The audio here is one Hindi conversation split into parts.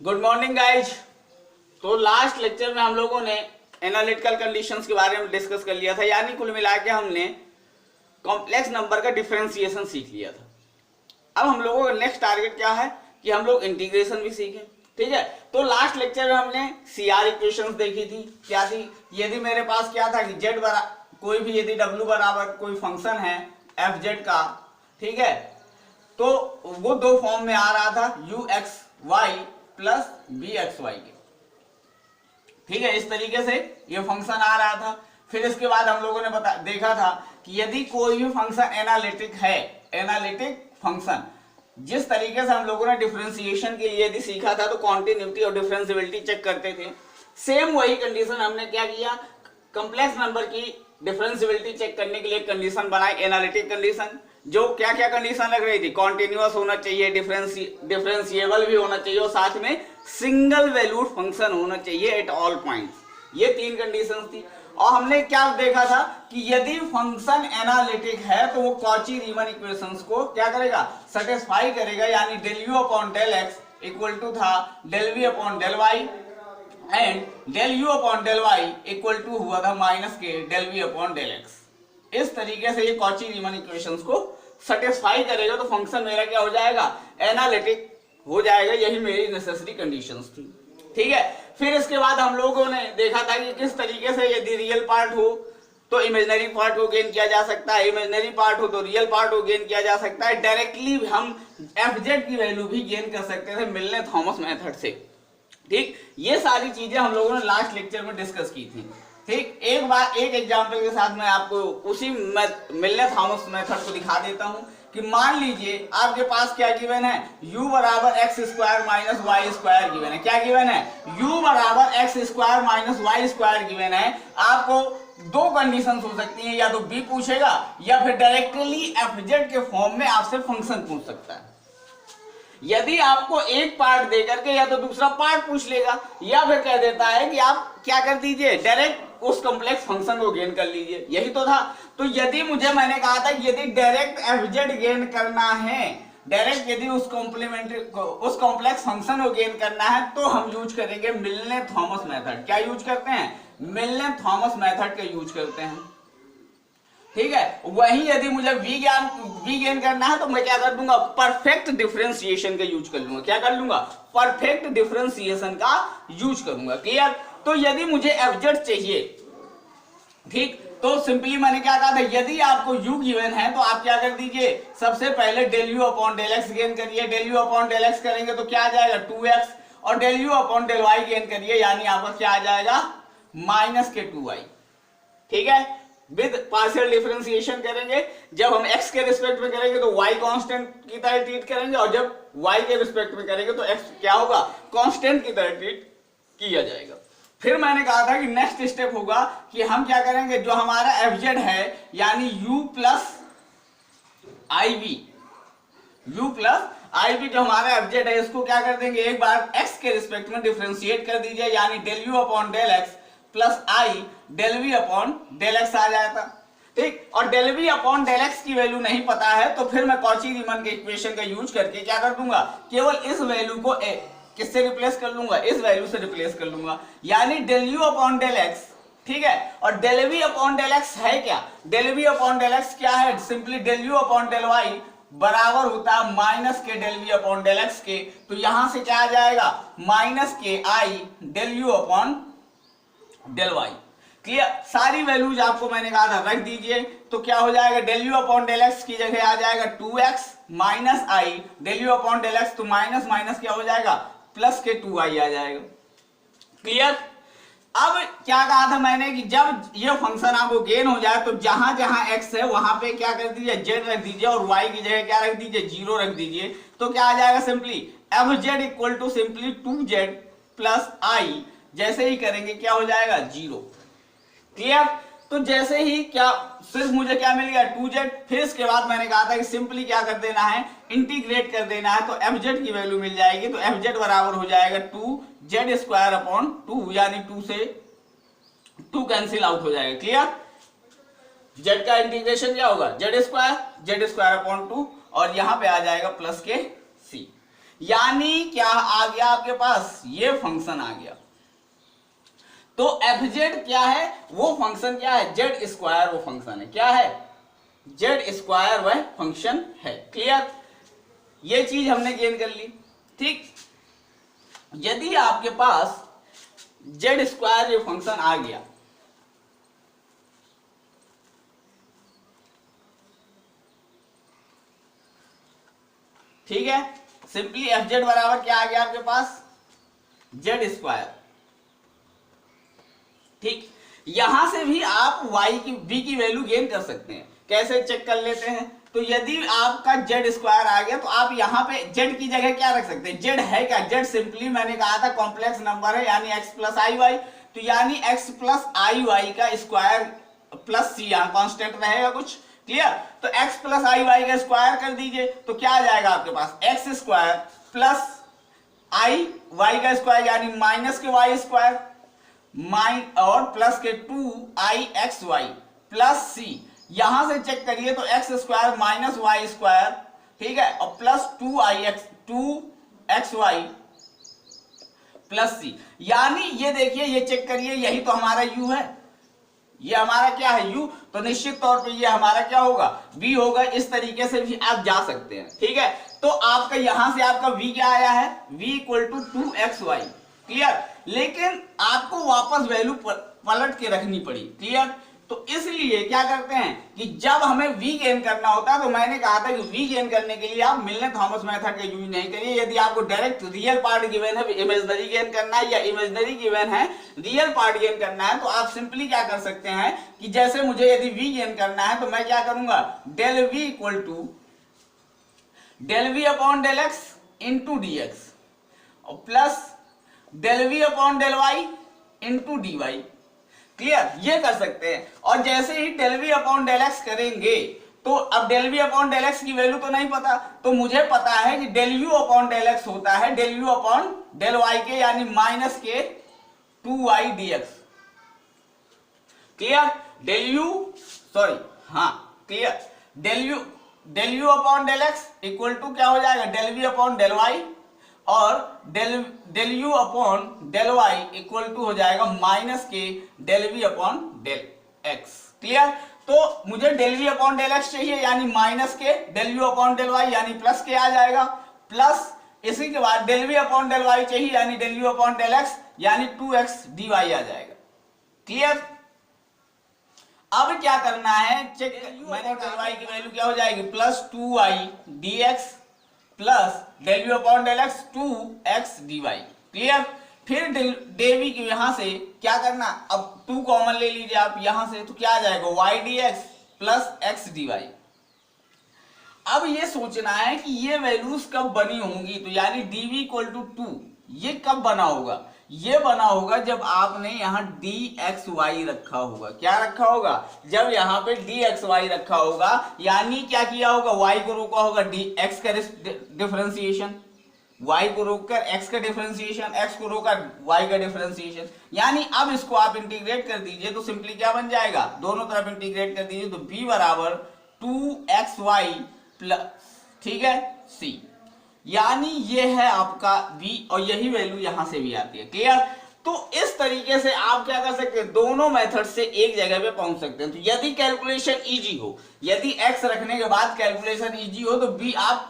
Good morning guys. तो लास्ट लेक्चर में हम लोगों ने एनालिटिकल कंडीशंस के बारे में डिस्कस कर लिया था, यानी कुल मिला के हमने कॉम्प्लेक्स नंबर का डिफरेंशिएशन सीख लिया था। अब हम लोगों का नेक्स्ट टारगेट क्या है कि हम लोग इंटीग्रेशन भी सीखें। ठीक है, तो लास्ट लेक्चर में हमने सीआर इक्वेशंस देखी थी। क्या थी? यदि मेरे पास क्या था कि जेड बराबर कोई भी, यदि डब्ल्यू बराबर कोई फंक्शन है एफ जेड का, ठीक है, तो वो दो फॉर्म में आ रहा था u x y plus b x y के। ठीक है, इस तरीके से ये फंक्शन आ रहा था। फिर इसके बाद हम लोगों ने देखा था कि यदि कोई भी फंक्शन एनालिटिक है, एनालिटिक फंक्शन, जिस तरीके से हम लोगों ने डिफरेंशिएशन के लिए यदि सीखा था तो कॉन्टिन्यूटी और डिफरेंशिएबिलिटी चेक करते थे, सेम वही कंडीशन हमने क्या किया, कॉम्प्लेक्स नंबर की डिफरेंशिएबिलिटी चेक करने के लिए कंडीशन बनाई, एनालिटिक कंडीशन। जो क्या क्या कंडीशन लग रही थी, कॉन्टिन्यूअस होना चाहिए, डिफरेंशिएबल भी होना चाहिए और साथ में सिंगल वैल्यूड फंक्शन होना चाहिए एट ऑल पॉइंट्स। ये तीन कंडीशंस थी। और हमने क्या देखा था कि यदि फंक्शन एनालिटिक है तो वो कॉची रीमन इक्वेशंस को क्या करेगा, सेटिस्फाई करेगा, यानी del you upon del X equal to था del we upon del Y and del you upon del Y equal to हुआ था माइनस के del we upon del X. इस तरीके से ये कॉची रीमन इक्वेशंस को सेटिस्फाई करेगा तो फंक्शन मेरा क्या हो जाएगा, एनालिटिक हो जाएगा। यही मेरी नेसेसरी कंडीशंस थी। ठीक है, फिर इसके बाद हम लोगों ने देखा था कि किस तरीके से यदि रियल पार्ट हो तो इमेजिनरी पार्ट को गेन किया जा सकता है, इमेजिनरी पार्ट हो तो रियल पार्ट को गेन किया जा सकता है। डायरेक्टली हम एफ जेड की वैल्यू भी गेन कर सकते थे मिलने थॉमस मेथड से। ठीक, ये सारी चीजें हम लोगों ने लास्ट लेक्चर में डिस्कस की थी। ठीक, एक बार एक एग्जांपल के साथ मैं आपको उसी मिलने थॉमस मेथड को दिखा देता हूं कि मान लीजिए आपके पास क्या गिवन है, u बराबर x square minus y square given है। क्या गिवन है? u बराबर x square minus y square given है। आपको दो कंडीशन हो सकती हैं, या तो b पूछेगा या फिर डायरेक्टली एफ जेड के फॉर्म में आपसे फंक्शन पूछ सकता है। यदि आपको एक पार्ट देकर के या तो दूसरा पार्ट पूछ लेगा, या फिर कह देता है कि आप क्या कर दीजिए, डायरेक्ट उस कॉम्प्लेक्स फंक्शन को गेन कर लीजिए। यही तो था। तो यदि मैंने कहा था यदि डायरेक्ट एफ जेड गेन करना है, डायरेक्ट यदि उस कॉम्प्लेक्स फंक्शन को गेन करना है तो हम यूज करेंगे मिलने थॉमस मेथड। क्या यूज करते हैं? मिलने थॉमस मेथड का यूज करते हैं। ठीक है, वही यदि मुझे वी गेन करना है तो मैं क्या कर दूंगा, परफेक्ट डिफरेंशिएशन का यूज कर लूंगा। क्या कर लूंगा? परफेक्ट डिफरेंशिएशन का यूज करूंगा। क्लियर? तो यदि मुझे एफ जेड चाहिए, ठीक, तो सिंपली मैंने क्या कहा था, यदि आपको u गिवन है तो आप क्या कर दीजिए, सबसे पहले del you upon del X gain करिए। Del you upon del X करेंगे तो क्या आ जाएगा, 2x, और del you upon del Y gain करिए, यानी आपका क्या आ जाएगा, माइनस के 2y। ठीक है, विद पार्शियल डिफरेंशिएशन करेंगे। जब हम x के रिस्पेक्ट में करेंगे तो y कांस्टेंट की तरह ट्रीट करेंगे, और जब y के रिस्पेक्ट में करेंगे तो x क्या होगा, कांस्टेंट की तरह ट्रीट किया जाएगा। फिर मैंने कहा था कि नेक्स्ट स्टेप होगा कि हम क्या करेंगे, जो हमारा एफ जेड है यानी u प्लस आई बी जो हमारा एफ जेड है, इसको क्या कर देंगे, एक बार x के रिस्पेक्ट में डिफरेंशिएट कर दीजिए, यानी del you upon del X plus I del we upon del X आ जाएगा। ठीक, और del we upon del x की वैल्यू नहीं पता है तो फिर मैं कॉची रीमन के इक्वेशन का यूज करके क्या कर दूंगा, केवल इस वैल्यू को किससे रिप्लेस कर लूंगा, इस वैल्यू से रिप्लेस कर लूंगा, यानी del you upon del X. ठीक है, और del we upon del X है क्या, del we upon del X क्या है, simply del you upon del Y बराबर होता है माइनस के del we upon del X के। तो यहां से क्या आ जाएगा, माइनस के I del you upon del Y. Clear? सारी वैल्यूज आपको मैंने कहा था रख दीजिए, तो क्या हो जाएगा, del you upon del x की जगह आ जाएगा 2x minus i del you upon del x, तो माइनस माइनस क्या हो जाएगा, प्लस के 2i आ जाएगा। क्लियर? अब क्या कहा था मैंने कि जब ये फंक्शन आपको गेन हो जाए तो जहां जहां x है वहां पे क्या कर दीजिए, z रख दीजिए, और y की जगह क्या रख दीजिए, 0 रख दीजिए। तो क्या आ जाएगा, simply F Z equal to simply 2z plus I, जैसे ही करेंगे क्या हो जाएगा, 0। क्लियर? तो जैसे ही क्या सिर्फ मुझे क्या मिल गया, 2z। फिर इसके बाद मैंने कहा था कि सिंपली क्या कर देना है, इंटीग्रेट कर देना है, तो एफ जेड की वैल्यू मिल जाएगी। तो एफ जेड बराबर हो जाएगा 2z स्क्वायर अपॉन 2, यानी 2 से 2 कैंसिल आउट हो जाएगा। क्लियर? z का इंटीग्रेशन क्या होगा, z स्क्वायर अपॉन 2, और यहां पे आ जाएगा प्लस के c। यानी क्या आ गया आपके पास, ये फंक्शन आ गया। तो एफ जेड क्या है, वो फंक्शन क्या है, जेड स्क्वायर वो फंक्शन है, क्या है, जेड स्क्वायर वह फंक्शन है। क्लियर, ये चीज हमने गेन कर ली। ठीक, यदि आपके पास जेड स्क्वायर ये फंक्शन आ गया, ठीक है, सिंपली एफ जेड बराबर क्या आ गया आपके पास, जेड स्क्वायर। ठीक, यहां से भी आप y की v की वैल्यू गेन कर सकते हैं। कैसे चेक कर लेते हैं, तो यदि आपका जेड स्क्वायर आ गया तो आप यहां पे जेड की जगह क्या रख सकते हैं, जेड है क्या, जेड सिंपली मैंने कहा था कॉम्प्लेक्स नंबर है, यानी x प्लस आई वाई, तो यानी x प्लस आई वाई का स्क्वायर प्लस सी, यहां कॉन्स्टेंट रहेगा कुछ। क्लियर, तो x प्लस आई वाई का स्क्वायर कर दीजिए, तो क्या आ जाएगा आपके पास, x square plus i y का स्क्वायर यानी माइनस के वाई स्क्वायर और प्लस के 2i(xy) प्लस सी, यहां से चेक करिए तो x square minus y square, ठीक है, और प्लस 2xy प्लस सी, यानी ये देखिए, ये चेक करिए, यही तो हमारा u है, ये हमारा क्या है u, तो निश्चित तौर पे ये हमारा क्या होगा, v होगा। इस तरीके से भी आप जा सकते हैं। ठीक है, तो आपका यहां से आपका v क्या आया है, v इक्वल टू 2xy। क्लियर, लेकिन आपको वापस वैल्यू पलट के रखनी पड़ी। क्लियर, तो इसलिए क्या करते हैं कि जब हमें v गेन करना होता है, तो मैंने कहा था कि v गेन करने के लिए आप मिलने थॉमस मेथड का यूज नहीं करिए। यदि आपको डायरेक्ट रियल पार्ट गिवन है, इमेजिनरी गेन करना है, या इमेजिनरी गिवन है रियल पार्ट गेन करना है, तो आप सिंपली क्या कर सकते हैं कि जैसे मुझे यदि v गेन करना है, तो मैं क्या करूंगा, डेल v इक्वल टू del v upon del x into D X और plus del v upon del y into D Y. Clear, ये कर सकते हैं। और जैसे ही del v upon del x करेंगे, तो अब del v upon del x की वैल्यू तो नहीं पता, तो मुझे पता है कि del u upon del x होता है del u upon del y के, यानी माइनस के 2y dx। Clear, del u sorry हाँ clear, del u upon del x equal to क्या हो जाएगा, del v upon del y, और del u upon del y equal to हो जाएगा माइनस के del v upon del x। Clear, तो मुझे del v upon del x चाहिए, यानी माइनस के del u upon del y, यानी प्लस के आ जाएगा, प्लस इसी के बाद del v upon del y चाहिए, यानी del u upon del x, यानी 2x dy आ जाएगा। क्लियर, अब क्या करना है, चेक, मैंने डेल y की वैल्यू क्या हो जाएगी, plus 2y dx plus del v upon del x 2x dy। Clear, फिर डेल v की यहां से क्या करना, अब 2 कॉमन ले लीजिए आप यहां से, तो क्या आ जाएगा, y dx plus x dy। अब ये सोचना है कि ये वैल्यूज कब बनी होंगी, तो यानी dv इक्वल टू 2, ये कब बना होगा, ये बना होगा जब आपने यहाँ dxy रखा होगा। क्या रखा होगा, जब यहाँ पे dxy रखा होगा, यानी क्या किया होगा, y को रोका होगा, x का डिफरेंशिएशन, y को रोककर x का डिफरेंशिएशन, x को रोका y का डिफरेंशिएशन, यानी अब इसको आप इंटीग्रेट कर दीजिए, तो सिंपली क्या बन जाएगा, दोनों तरफ इंटीग्रेट कर दीजिए, तो b बराबर 2xy प्लस, ठीक है, c, यानी ये है आपका v, और यही वैल्यू यहां से भी आती है। क्लियर, तो इस तरीके से आप क्या कर सकते हैं, दोनों मेथड से एक जगह पे पहुंच सकते हैं। तो यदि कैलकुलेशन इजी हो, यदि x रखने के बाद कैलकुलेशन इजी हो, तो b आप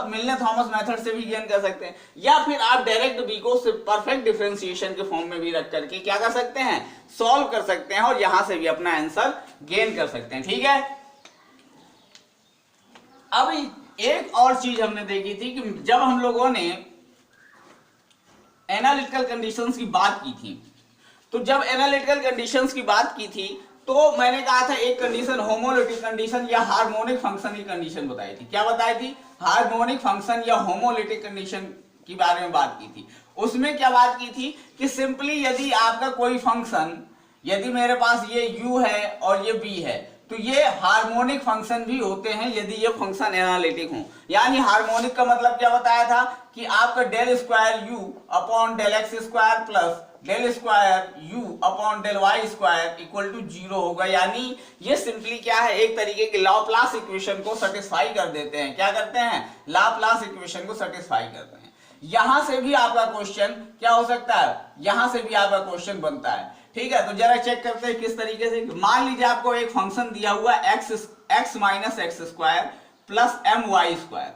मिलने थॉमस मेथड से भी गेन कर सकते हैं, या फिर आप डायरेक्ट b को परफेक्ट डिफरेंशिएशन के फॉर्म में भी रख करके क्या कर सकते हैं, सॉल्व कर सकते हैं, और यहां से भी अपना आंसर गेन कर सकते हैं। ठीक है, अब एक और चीज हमने देखी थी कि जब हम लोगों ने एनालिटिकल कंडीशंस की बात की थी, तो जब एनालिटिकल कंडीशंस की बात की थी, तो मैंने कहा था एक कंडीशन होमोलिटिक कंडीशन या हार्मोनिक फंक्शन की कंडीशन बताई थी। क्या बताई थी, हार्मोनिक फंक्शन या होमोलिटिक कंडीशन के बारे में बात की थी। उसमें क्या बात की थी कि सिंपली यदि आपका कोई फंक्शन, यदि मेरे पास ये u है और ये b है, तो ये हार्मोनिक फंक्शन भी होते हैं यदि ये फंक्शन एनालिटिक हो। यानी हार्मोनिक का मतलब क्या बताया था कि आपका del square u upon del x square plus del square u upon del y square equal to 0 होगा। यानी ये सिंपली क्या है, एक तरीके के लाप्लास इक्वेशन को सेटिस्फाई कर देते हैं। क्या करते हैं, लाप्लास इक्वेशन को सेटिस्फाई करते हैं। यहां से भी आपका क्वेश्चन क्या हो सकता है, यहां से भी आपका क्वेश्चन बनता है। ठीक है, तो जरा चेक करते हैं किस तरीके से। मान लीजिए आपको एक फंक्शन दिया हुआ है x minus x square plus m y square.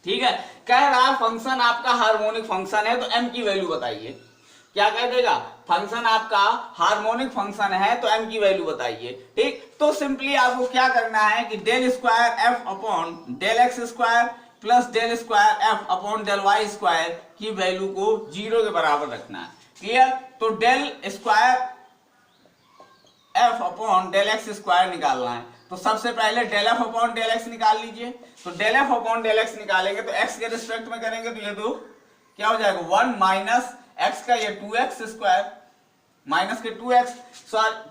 ठीक है, कह रहा है फंक्शन आपका हार्मोनिक फंक्शन है तो m की वैल्यू बताइए। क्या कह देगा, फंक्शन आपका हार्मोनिक फंक्शन है तो m की वैल्यू बताइए। ठीक, तो सिंपली आपको क्या करना है कि del square f upon del x square plus del square f upon del y square की वैल्यू को 0 के बराबर रखना है। क्लियर, तो del square f upon del x square निकालना है, तो सबसे पहले del f upon del x निकाल लीजिए। तो del f upon del x निकालेंगे तो x के रिस्पेक्ट में करेंगे तो ये तो क्या हो जाएगा 1 माइनस x का ये 2x स्क्वायर माइनस के 2x।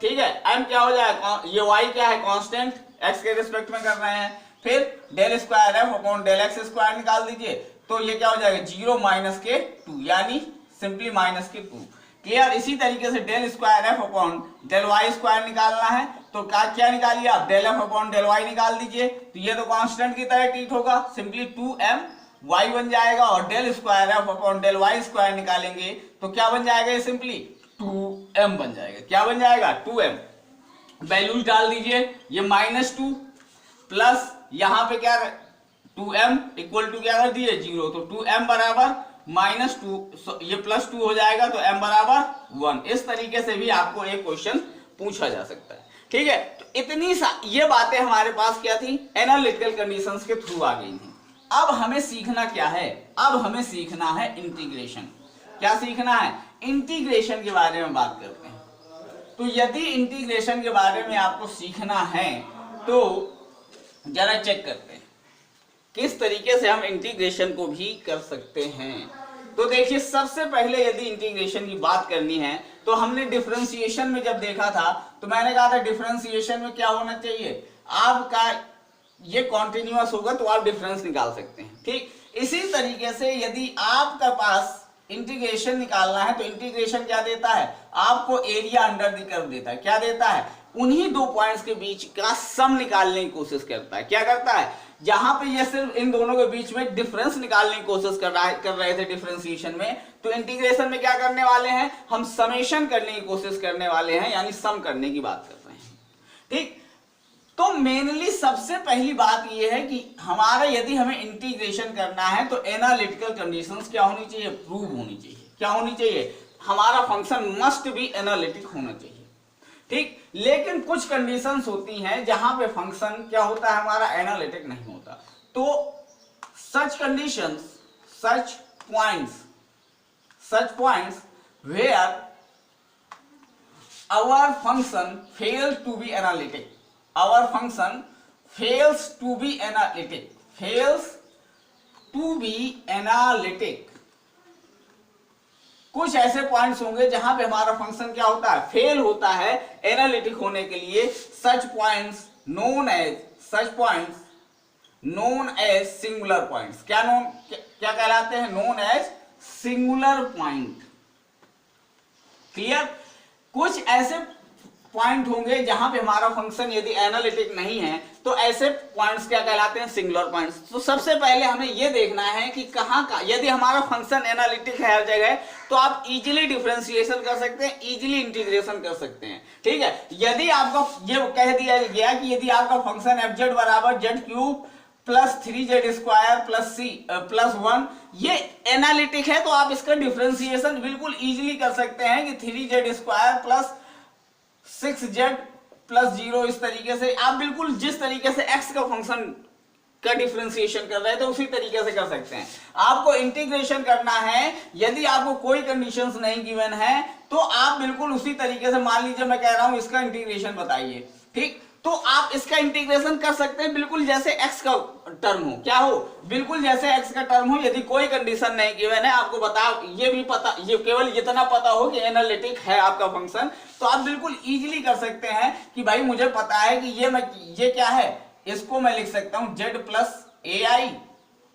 ठीक है, m क्या हो जाएगा, ये y क्या है कांस्टेंट, x के रिस्पेक्ट में कर रहे हैं। फिर del square f upon del x square निकाल दीजिए, तो ये क्या हो जाएगा 0 माइनस के 2 यानी सिंपली माइनस के 2। क्लियर, इसी तरीके से del square f upon del y square निकालना है, तो क्या निकालिए आप, del f upon del y निकाल दीजिए, तो ये तो कांस्टेंट की तरह ट्रीट होगा, सिंपली 2m y बन जाएगा। और del square f upon del y square निकालेंगे तो क्या बन जाएगा, ये सिंपली 2m बन जाएगा। क्या बन जाएगा 2m, वैल्यूज डाल दीजिए, ये -2 प्लस यहां पे क्या 2m इक्वल टू क्या कर दिए 0, तो 2m बराबर -2, ये +2 हो जाएगा तो m बराबर 1। इस तरीके से भी आपको एक क्वेश्चन पूछा जा सकता है। ठीक है, तो इतनी ये बातें हमारे पास क्या थी, एनालिटिकल कंडीशंस के थ्रू आ गई थी। अब हमें सीखना क्या है, अब हमें सीखना है इंटीग्रेशन। क्या सीखना है, इंटीग्रेशन के बारे में बात करते हैं। तो यदि इंटीग्रेशन के बारे में आपको सीखना है तो जरा चेक करते हैं किस तरीके से हम इंटीग्रेशन को भी कर सकते हैं। तो देखिए, सबसे पहले यदि इंटीग्रेशन की बात करनी है तो हमने डिफरेंशिएशन में जब देखा था तो मैंने कहा था डिफरेंशिएशन में क्या होना चाहिए, आपका ये कॉन्टिन्यूअस होगा तो आप डिफरेंस निकाल सकते हैं। ठीक, इसी तरीके से यदि आपका पास इंटीग्रेशन निकालना है तो इंटीग्रेशन क्या देता है, आपको एरिया अंडर द कर्व देता है। क्या देता है, उन्हीं दो पॉइंट्स के बीच का सम निकालने की कोशिश करता है। क्या करता है, जहां पे ये सिर्फ इन दोनों के बीच में डिफरेंस निकालने की कोशिश कर रहे थे डिफरेंशिएशन में, तो इंटीग्रेशन में क्या करने वाले हैं, हम समेशन करने की कोशिश करने वाले हैं, यानी सम करने की बात कर रहे हैं। ठीक, तो मेनली सबसे पहली बात यह है कि हमारा यदि हमें इंटीग्रेशन करना है तो एनालिटिकल कंडीशंस क्या होनी चाहिए, प्रूव होनी चाहिए। क्या होनी चाहिए, हमारा फंक्शन मस्ट बी एनालिटिक होना चाहिए। ठीक, लेकिन कुछ कंडीशंस होती हैं जहां पे फंक्शन क्या होता है, हमारा एनालिटिक नहीं होता। तो such conditions, such points where our function fails to be analytic, our function fails to be analytic, कुछ ऐसे पॉइंट्स होंगे जहां पे हमारा फंक्शन क्या होता है, फेल होता है एनालिटिक होने के लिए। Such points known as singular points. क्या कहलाते हैं, known as singular point. Clear, कुछ ऐसे पॉइंट होंगे जहां पे हमारा फंक्शन यदि एनालिटिक नहीं है तो ऐसे पॉइंट्स क्या कहलाते हैं, सिंगुलर पॉइंट्स। तो सबसे पहले हमें यह देखना है कि कहां का, यदि हमारा फंक्शन एनालिटिक है हर जगह तो आप इजीली डिफरेंशिएशन कर सकते हैं, इजीली इंटीग्रेशन कर सकते हैं। ठीक है, यदि आपको ये कह दिया गया कि यदि आपका फंक्शन एफ जेड बराबर Z cube plus 3z square plus 1 ये एनालिटिक है तो आप इसका डिफरेंशिएशन बिल्कुल इजीली कर सकते हैं कि 3z square plus 6z plus 0, इस तरीके से आप बिल्कुल जिस तरीके से x का फंक्शन का डिफरेंशिएशन कर रहे हैं तो उसी तरीके से कर सकते हैं। आपको इंटीग्रेशन करना है, यदि आपको कोई कंडीशंस नहीं गिवन है तो आप बिल्कुल उसी तरीके से, मान लीजिए मैं कह रहा हूं इसका इंटीग्रेशन बताइए, ठीक, तो आप इसका इंटीग्रेशन कर सकते हैं बिल्कुल जैसे x का टर्म हो, क्या हो, बिल्कुल जैसे x का टर्म हो। यदि कोई कंडीशन नहीं गिवन है, आपको ये भी पता, ये केवल इतना पता हो कि एनालिटिक है आपका फंक्शन, तो आप बिल्कुल इजीली कर सकते हैं कि भाई मुझे पता है कि ये क्या है, इसको मैं लिख सकता हूं z प्लस ai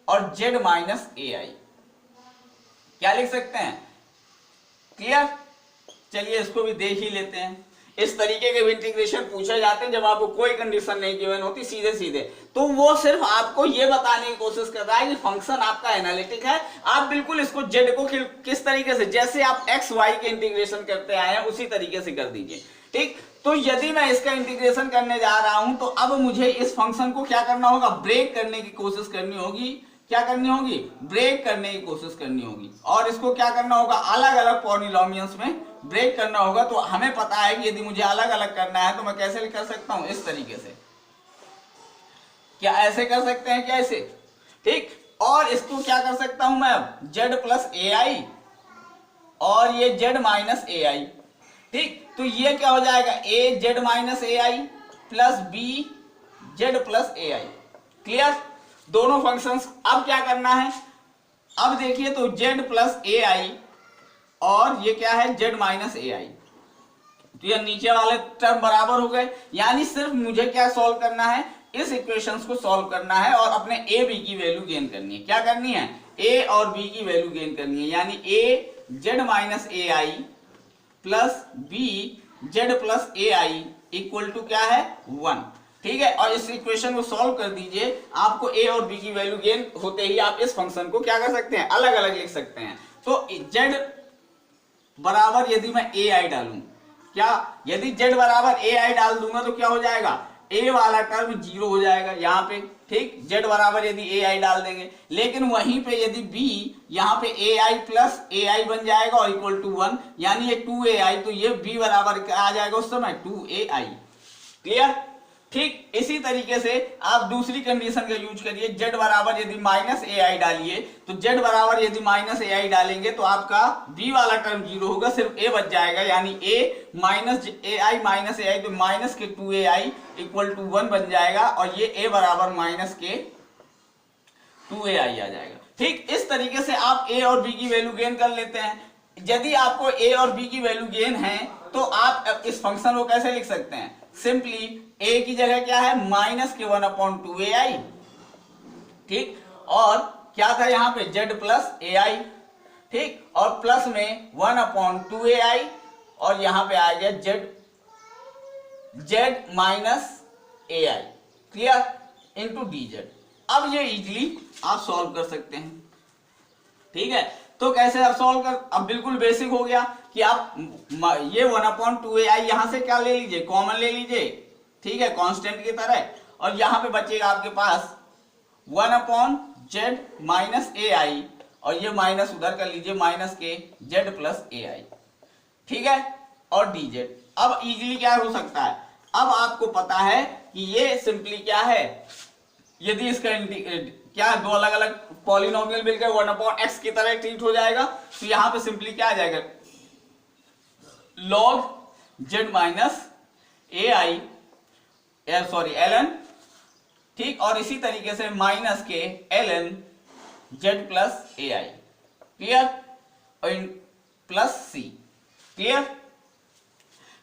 और z माइनस ai, क्या लिख सकते हैं। क्लियर, चलिए इसको भी देख ही लेते हैं। इस तरीके के भी इंटीग्रेशन पूछे जाते हैं जब आपको कोई कंडीशन नहीं गिवन होती, सीधे सीधे। तो वो सिर्फ आपको ये बताने की कोशिश कर रहा है कि फंक्शन आपका एनालिटिक है। आप बिल्कुल इसको जेड को किस तरीके से, जैसे आप एक्स वाई के इंटीग्रेशन करते आए हैं उसी तरीके से कर दीजिए, ठीक। तो यदि मैं इसका इंटीग्रेशन करने जा रहा हूं तो अब मुझे इस फंक्शन को क्या करना होगा, ब्रेक करने की कोशिश करनी होगी। क्या करनी होगी, ब्रेक करने की कोशिश करनी होगी। और इसको क्या करना होगा, अलग अलग पॉलिनोमियल्स में ब्रेक करना होगा। तो हमें पता है कि यदि मुझे अलग अलग करना है तो मैं कैसे कर सकता हूं, इस तरीके से। क्या ऐसे कर सकते हैं, क्या ऐसे, ठीक। और इसको क्या कर सकता हूं मैं, जेड प्लस ए आई और ये जेड माइनस ए आई, ठीक। तो ये क्या हो जाएगा, ए Z minus A I plus B Z plus A I. Clear, दोनों फंक्शंस। अब क्या करना है, अब देखिए तो जेड प्लस ए आई और ये क्या है, जेड माइनस ए आई। तो ये नीचे वाले टर्म बराबर हो गए। यानी सिर्फ मुझे क्या सॉल्व करना है, इस इक्वेशंस को सॉल्व करना है और अपने ए बी की वैल्यू गेन करनी है। क्या करनी है, ए और बी की वैल्यू गेन करनी है। यानी A Z minus A I plus B Z plus A I equal to क्या है, 1, ठीक है। और इस इक्वेशन को सॉल्व कर दीजिए, आपको ए और बी की वैल्यू गेन होते ही आप इस फंक्शन को क्या कर सकते हैं, अलग अलग लिख सकते हैं। तो जेड बराबर यदि मैं ए आई डालूं, क्या यदि जेड बराबर ए आई डाल दूंगा तो क्या हो जाएगा, ए वाला टर्म 0 हो जाएगा यहाँ पे, ठीक। जेड बराबर यदि ए आई डाल देंगे, लेकिन वहीं पे यदि बी यहाँ पे ए आई प्लस ए आई बन जाएगा और इक्वल टू 1, यानी ये 2ai, तो ये बी बराबर आ जाएगा उस समय 2ai। क्लियर, ठीक। इसी तरीके से आप दूसरी कंडीशन का यूज करिए, जेड बराबर यदि माइनस ए आई डालिए, तो जेड बराबर यदि माइनस ए आई डालेंगे तो आपका बी वाला टर्म 0 होगा, सिर्फ ए बच जाएगा। यानी ए minus A I minus A आई, तो माइनस के 2ai इक्वल टू 1 बन जाएगा और ये ए बराबर माइनस के 2ai आ जाएगा, ठीक। इस तरीके से आप ए और बी की वैल्यू गेन कर लेते हैं। यदि आपको ए और बी की वैल्यू गेन है तो आप इस फंक्शन को कैसे लिख सकते हैं, सिंपली ए की जगह क्या है, माइनस के 1/2ai, ठीक। और क्या था यहाँ पे, जेड प्लस ए आई, ठीक। और प्लस में 1/2ai और यहाँ पे आ गया Z minus A I, clear, into D Z. अब ये इजीली आप सॉल्व कर सकते हैं, ठीक है। तो कैसे आप सॉल्व कर, अब बिल्कुल बेसिक हो गया कि आप ये 1/2ai यहां से क्या ले लीजिए, कॉमन ले लीजिए, ठीक है, कांस्टेंट की तरह। और यहां पे बचेगा आपके पास 1/z माइनस ए आई और ये माइनस उधर कर लीजिए, माइनस के z प्लस ए आई, ठीक है, और डी जेड। अब इजीली क्या हो सकता है, अब आपको पता है कि ये सिंपली क्या है, यदि इसका क्या दो अलग अलग पॉलिनोमियल मिलकर 1/x की तरह ट्रीट हो जाएगा, तो यहां पे सिंपली क्या आ जाएगा, log z minus A I sorry ln, ठीक। और इसी तरीके से माइनस के ln z plus A I, clear, और प्लस सी, क्लियर,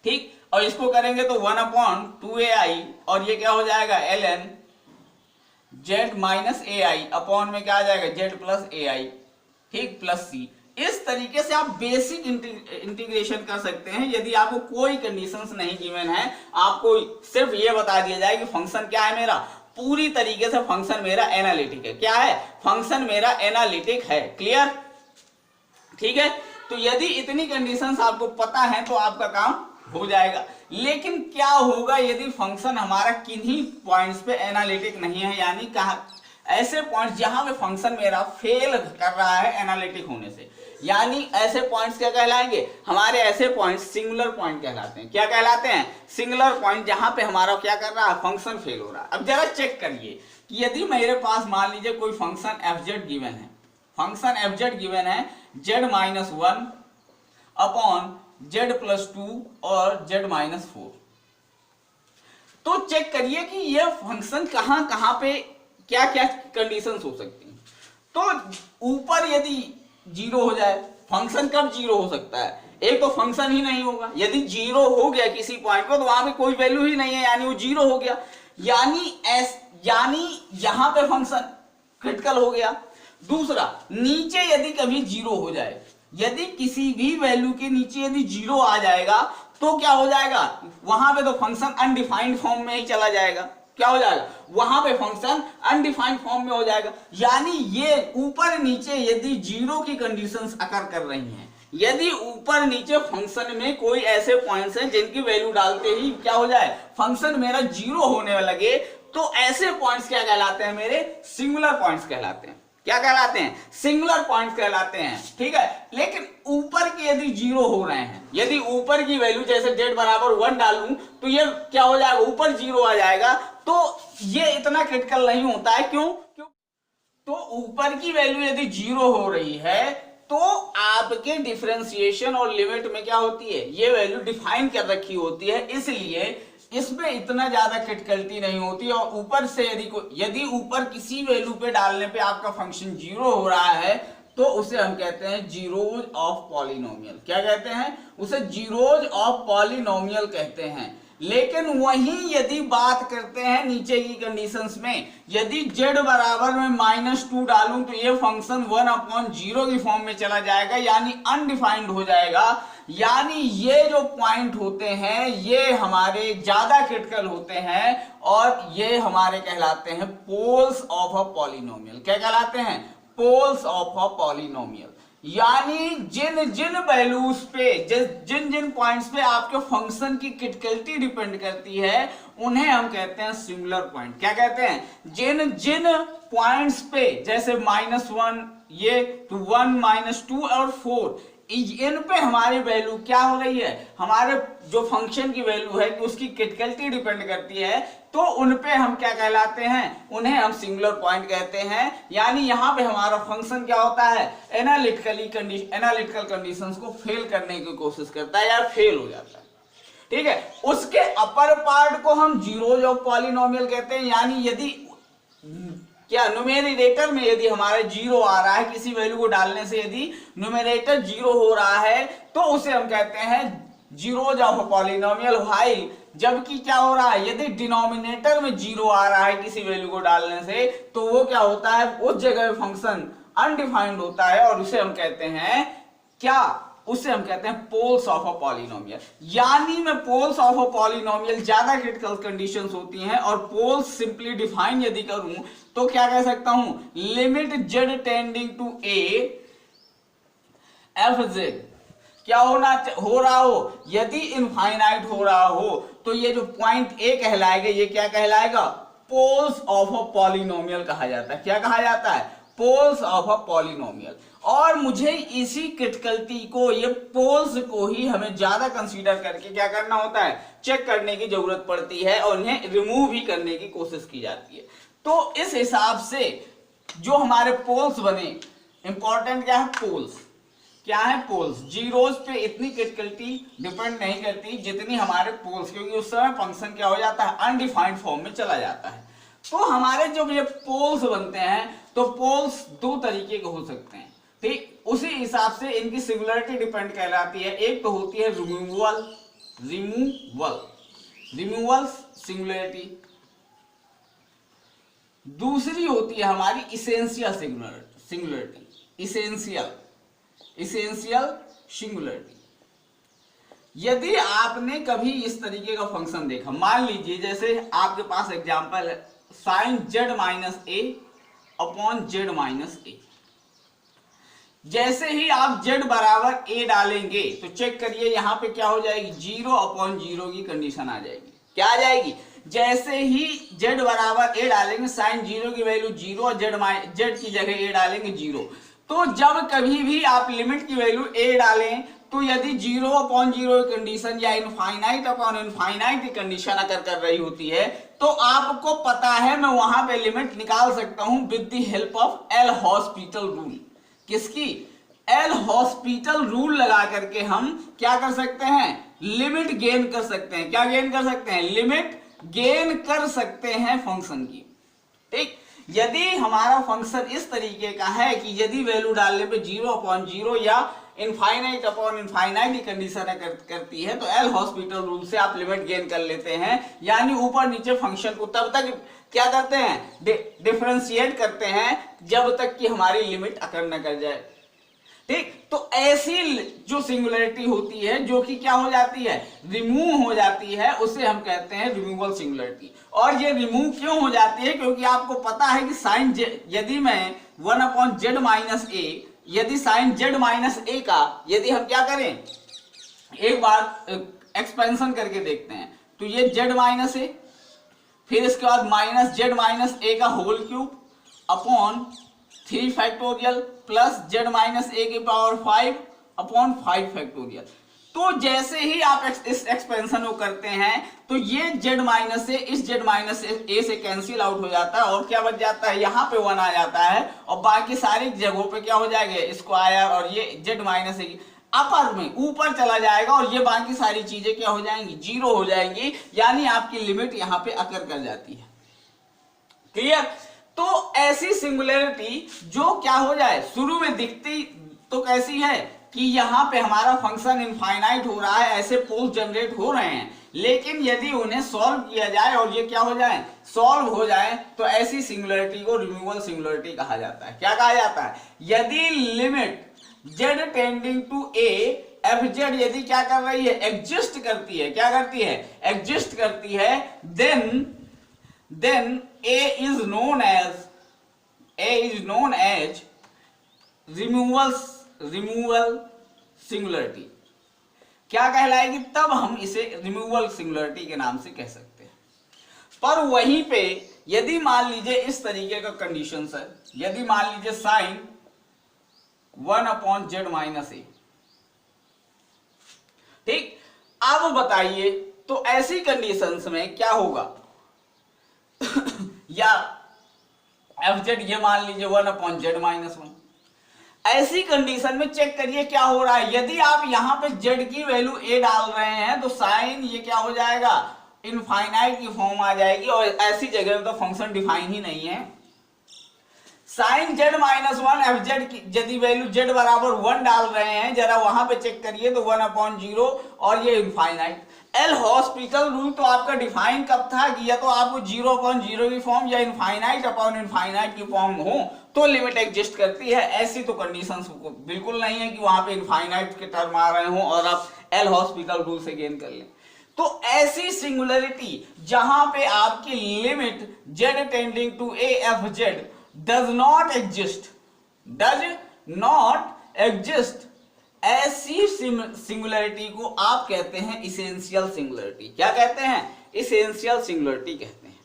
ठीक। और इसको करेंगे तो 1/2ai और ये क्या हो जाएगा, ln z minus A I upon में क्या आ जाएगा, z प्लस ए आई, ठीक, प्लस सी। इस तरीके से आप बेसिक इंटीग्रेशन कर सकते हैं। यदि आपको कोई कंडीशंस नहीं गिवन है, आपको सिर्फ ये बता दिया जाए कि फंक्शन क्या है मेरा, पूरी तरीके से फंक्शन मेरा एनालिटिक है। क्या है, फंक्शन मेरा एनालिटिक है, क्लियर, ठीक है। तो यदि इतनी कंडीशंस आपको पता है तो आपका काम हो जाएगा। लेकिन क्या होगा यदि फंक्शन हमारा किन्हीं पॉइंट्स पे एनालिटिक नहीं है, यानी कहा ऐसे पॉइंट्स जहां पे फंक्शन मेरा फेल कर रहा है एनालिटिक होने से, यानी ऐसे पॉइंट्स क्या कहलाएंगे, हमारे ऐसे पॉइंट्स सिंगुलर पॉइंट कहलाते हैं। क्या कहलाते हैं, सिंगुलर पॉइंट, जहां पे हमारा क्या कर रहा है, फंक्शन फेल हो रहा है। अब जरा चेक करिए कि यदि मेरे पास मान लीजिए कोई फंक्शन fz गिवन है, फंक्शन fz गिवन है z minus 1 upon z plus 2 और z माइनस 4, तो चेक करिए कि यह फंक्शन कहां कहां पे क्या क्या कंडीशंस हो सकती हैं। तो ऊपर यदि 0 हो जाए, फंक्शन कब 0 हो सकता है, एक तो फंक्शन ही नहीं होगा, यदि 0 हो गया किसी पॉइंट पर तो वहां पे कोई वैल्यू ही नहीं है, यानी वो 0 हो गया, यानी यहां पे फंक्शन क्रिटिकल हो गया। दूसरा, नीचे यदि कभी 0 हो जाए, यदि किसी भी वैल्यू के नीचे यदि 0 आ जाएगा तो क्या हो जाएगा, वहां पे तो फंक्शन अनडिफाइंड फॉर्म में ही चला जाएगा। क्या हो जाएगा, वहां पे फंक्शन अनडिफाइंड फॉर्म में हो जाएगा। यानी ये ऊपर नीचे यदि 0 की कंडीशंस अकर कर रही हैं, यदि ऊपर नीचे फंक्शन में कोई ऐसे पॉइंट्स हैं जिनकी वैल्यू डालते ही क्या हो जाए, फंक्शन मेरा 0 होने लगे, तो ऐसे पॉइंट्स क्या कहलाते हैं, मेरे सिंगुलर पॉइंट्स कहलाते हैं। क्या कहलाते हैं, सिंगुलर पॉइंट्स कहलाते हैं। ठीक है, लेकिन ऊपर के यदि 0 हो रहे हैं, यदि ऊपर की वैल्यू जैसे z बराबर 1 डालूं तो ये क्या हो जाएगा, ऊपर 0 आ जाएगा, तो ये इतना क्रिटिकल नहीं होता है। क्यों? तो ऊपर की वैल्यू यदि 0 हो रही है तो आपके डिफरेंशिएशन और लिमिट में क्या होती है, ये वैल्यू डिफाइन कर रखी होती है, इसलिए इसमें इतना ज्यादा क्रिटिकलिटी नहीं होती। और ऊपर से यदि ऊपर किसी वैल्यू पे डालने पे आपका फंक्शन 0 हो रहा है तो उसे हम कहते हैं जीरोज ऑफ पॉलिनोमियल। क्या कहते हैं, उसे जीरोज ऑफ पॉलिनोमियल कहते हैं। लेकिन वहीं यदि बात करते हैं नीचे की कंडीशंस में, यदि z बराबर में -2 डालूं तो ये फंक्शन 1/0 की फॉर्म में चला जाएगा, यानी अनडिफाइंड हो जाएगा। यानी ये जो पॉइंट होते हैं ये हमारे ज्यादा क्रिटिकल होते हैं और ये हमारे कहलाते हैं पोल्स ऑफ अ पॉलिनोमियल। क्या कहलाते हैं, पोल्स ऑफ अ पॉलिनोमियल। यानी जिन जिन वैल्यूज पे, जिन जिन पॉइंट्स पे आपके फंक्शन की क्रिटिकलिटी डिपेंड करती है उन्हें हम कहते हैं सिंगुलर पॉइंट। क्या कहते हैं, जिन जिन पॉइंट्स पे, जैसे -1, ये 1, -2 और 4, इन पे हमारी वैल्यू क्या हो रही है, हमारे जो फंक्शन की वैल्यू है कि उसकी क्रिटिकलिटी डिपेंड करती है, तो उन पे हम क्या कहलाते हैं, उन्हें हम सिंगुलर पॉइंट कहते हैं। यानी यहां पे हमारा फंक्शन क्या होता है, एनालिटिकल कंडीशंस को फेल करने की कोशिश करता है या फेल हो जाता है। ठीक है, उसके अपर पार्ट को हम जीरोज ऑफ पॉलिनोमियल कहते हैं। यानी यदि क्या न्यूमेरेटर में यदि हमारे 0 आ रहा है, किसी वैल्यू को डालने से यदि न्यूमेरेटर 0 हो रहा है तो उसे हम कहते हैं जीरोज ऑफ पॉलिनोमियल। व्हाइल जबकि क्या हो रहा है, यदि डिनोमिनेटर में 0 आ रहा है किसी वैल्यू को डालने से तो वो क्या होता है, उस जगह फंक्शन अनडिफाइंड होता है और उसे हम कहते हैं क्या, उसे हम कहते हैं पोल्स ऑफ अ पॉलिनोमियल। यानी में पोल्स ऑफ अ पॉलिनोमियल ज्यादा क्रिटिकल कंडीशंस होती हैं और पोल्स सिंपली डिफाइन यदि करूं तो क्या कह सकता हूं, limit z tending to a f z क्या हो रहा हो, यदि इनफाइनाइट हो रहा हो तो ये जो पॉइंट a कहलाएगा, ये क्या कहलाएगा, पोल्स ऑफ अ पॉलिनोमियल कहा जाता है। क्या कहा जाता है, पोल्स ऑफ अ पॉलिनोमियल। और मुझे इसी क्रिटिकलिटी को, ये पोल्स को ही हमें ज्यादा कंसीडर करके क्या करना होता है, चेक करने की जरूरत पड़ती है और उन्हें रिमूव भी करने की कोशिश की जाती है। तो इस हिसाब से जो हमारे पोल्स बने, इंपॉर्टेंट क्या है, पोल्स क्या है, पोल्स। जीरोज पे इतनी क्रिटिकलिटी डिपेंड नहीं करती जितनी हमारे पोल्स, क्योंकि उस समय फंक्शन क्या हो जाता है, अनडिफाइंड फॉर्म में चला जाता है। तो हमारे जो ये पोल्स बनते हैं, तो पोल्स दो तरीके के हो सकते हैं। ठीक, उसी हिसाब से इनकी सिंगुलरिटी डिपेंड कहलाती है। एक तो होती है रिमूवल सिंगुलरिटी, दूसरी होती है हमारी इसेंशियल सिंगुलरिटी, इसेंशियल सिंगुलरिटी। यदि आपने कभी इस तरीके का फंक्शन देखा, मान लीजिए जैसे आपके पास एग्जांपल है sin z माइनस ए अपॉन z माइनस ए। जैसे ही आप z बराबर a डालेंगे तो चेक करिए यहां पे क्या हो जाएगी, 0/0 की कंडीशन आ जाएगी। क्या आ जाएगी, जैसे ही z बराबर a डालेंगे sin 0 की वैल्यू 0 और z की जगह a डालेंगे 0। तो जब कभी भी आप लिमिट की वैल्यू a डालें तो यदि 0/0 की कंडीशन या इनफाइनाइट अपॉन इनफाइनाइट की कंडीशन अगर कर रही होती है तो आपको पता है मैं वहां पे लिमिट निकाल सकता हूं with the help of L hospital rule. किसकी, एल हॉस्पिटल रूल लगा करके हम क्या कर सकते हैं, लिमिट गेन कर सकते हैं। क्या गेन कर सकते हैं, लिमिट गेन कर सकते हैं फंक्शन की। ठीक, यदि हमारा फंक्शन इस तरीके का है कि यदि वैल्यू डालने पे 0/0 या इनफाइनाइट अपॉन इनफाइनाइट की कंडीशन करती है तो एल हॉस्पिटल रूल से आप लिमिट गेन कर लेते हैं। यानी ऊपर नीचे फंक्शन को तब तक क्या करते हैं, डिफरेंशिएट करते हैं जब तक कि हमारी लिमिट अकर न कर जाए। ठीक, तो ऐसी जो सिंगुलरिटी होती है जो कि क्या हो जाती है, रिमूव हो जाती है, उसे हम कहते हैं रिमूवल सिंगुलरिटी। और ये रिमूव क्यों हो जाती है, क्योंकि आपको पता है कि साइन यदि मैं 1/z माइनस ए, यदि साइन z माइनस ए का यदि हम क्या करें, एक बार एक्सपेंशन करके देखते हैं, तो ये z माइनस ए, फिर इसके बाद माइनस z माइनस ए का whole cube upon 3 factorial plus z minus A की पावर 5 अपॉन 5 फैक्टोरियल। तो जैसे ही आप इस एक्सपेंशन को करते हैं तो ये z माइनस से इस z माइनस ए से कैंसिल आउट हो जाता है और क्या बच जाता है, यहाँ पे 1 आ जाता है और बाकी सारी जगहों पे क्या हो जाएगा, स्क्वायर और ये z माइनस ए अपर में ऊपर चला जाएगा और ये बाकी सारी चीजें क्या हो जाएंगी, जीरो हो जाएंगी, यानी आपकी लिमिट यहाँ पे अकर कर जाती है। क्लियर? तो ऐसी सिंगुलरिटी जो क्या हो जाए, शुरू में दिखती तो कैसी है कि यहाँ पे हमारा फंक्शन इनफाइनाइट हो रहा है, ऐसे पोल्स जनरेट हो रहे हैं, लेकिन यदि उन्हें सॉल्व किया जाए और ये क्या हो जाए, सॉल्व हो जाए, तो ऐसी सिंगुलरिटी को रिमूवल सिंगुलरिटी कहा जाता है। क्या कहा जाता है, यदि limit z tending to a f z यदि क्या कर रही है, एग्जिस्ट करती है, क्या करती है, एग्जिस्ट करती है, then a is known as removal singularity. क्या कहलाएगी, तब हम इसे रिमूवल सिंगुलरिटी के नाम से कह सकते हैं। पर वहीं पे यदि मान लीजिए इस तरीके का कंडीशन है, यदि मान लीजिए साइन 1/z माइनस ए, ठीक, अब बताइए तो ऐसी कंडीशंस में क्या होगा या एफ जेड ये मान लीजिए 1/z माइनस 1, ऐसी कंडीशन में चेक करिए क्या हो रहा है, यदि आप यहां पे z की वैल्यू a डाल रहे हैं तो साइन ये क्या हो जाएगा, इनफाइनाइट की फॉर्म आ जाएगी और ऐसी जगह में तो फंक्शन डिफाइन ही नहीं है। Sine z minus 1 f z की यदि वैल्यू z बराबर 1 डाल रहे हैं, जरा वहां पे चेक करिए तो 1/0 और ये इनफाइनाइट। एल हॉस्पिटल रूल तो आपका डिफाइन कब था कि या तो आपको 0/0 की फॉर्म या इनफाइनाइट अपॉन इनफाइनाइट की फॉर्म हो तो लिमिट एग्जिस्ट करती है। ऐसी तो कंडीशंस बिल्कुल नहीं है कि वहां पे इनफाइनाइट के टर्म आ रहे हो और आप एल हॉस्पिटल रूल से गेन कर लें। तो ऐसी सिंगुलरिटी जहां पे आपकी limit z tending to a f z does not exist, ऐसी सिंगुलरिटी को आप कहते हैं इसेंशियल सिंगुलरिटी। क्या कहते हैं, इसेंशियल सिंगुलरिटी कहते हैं।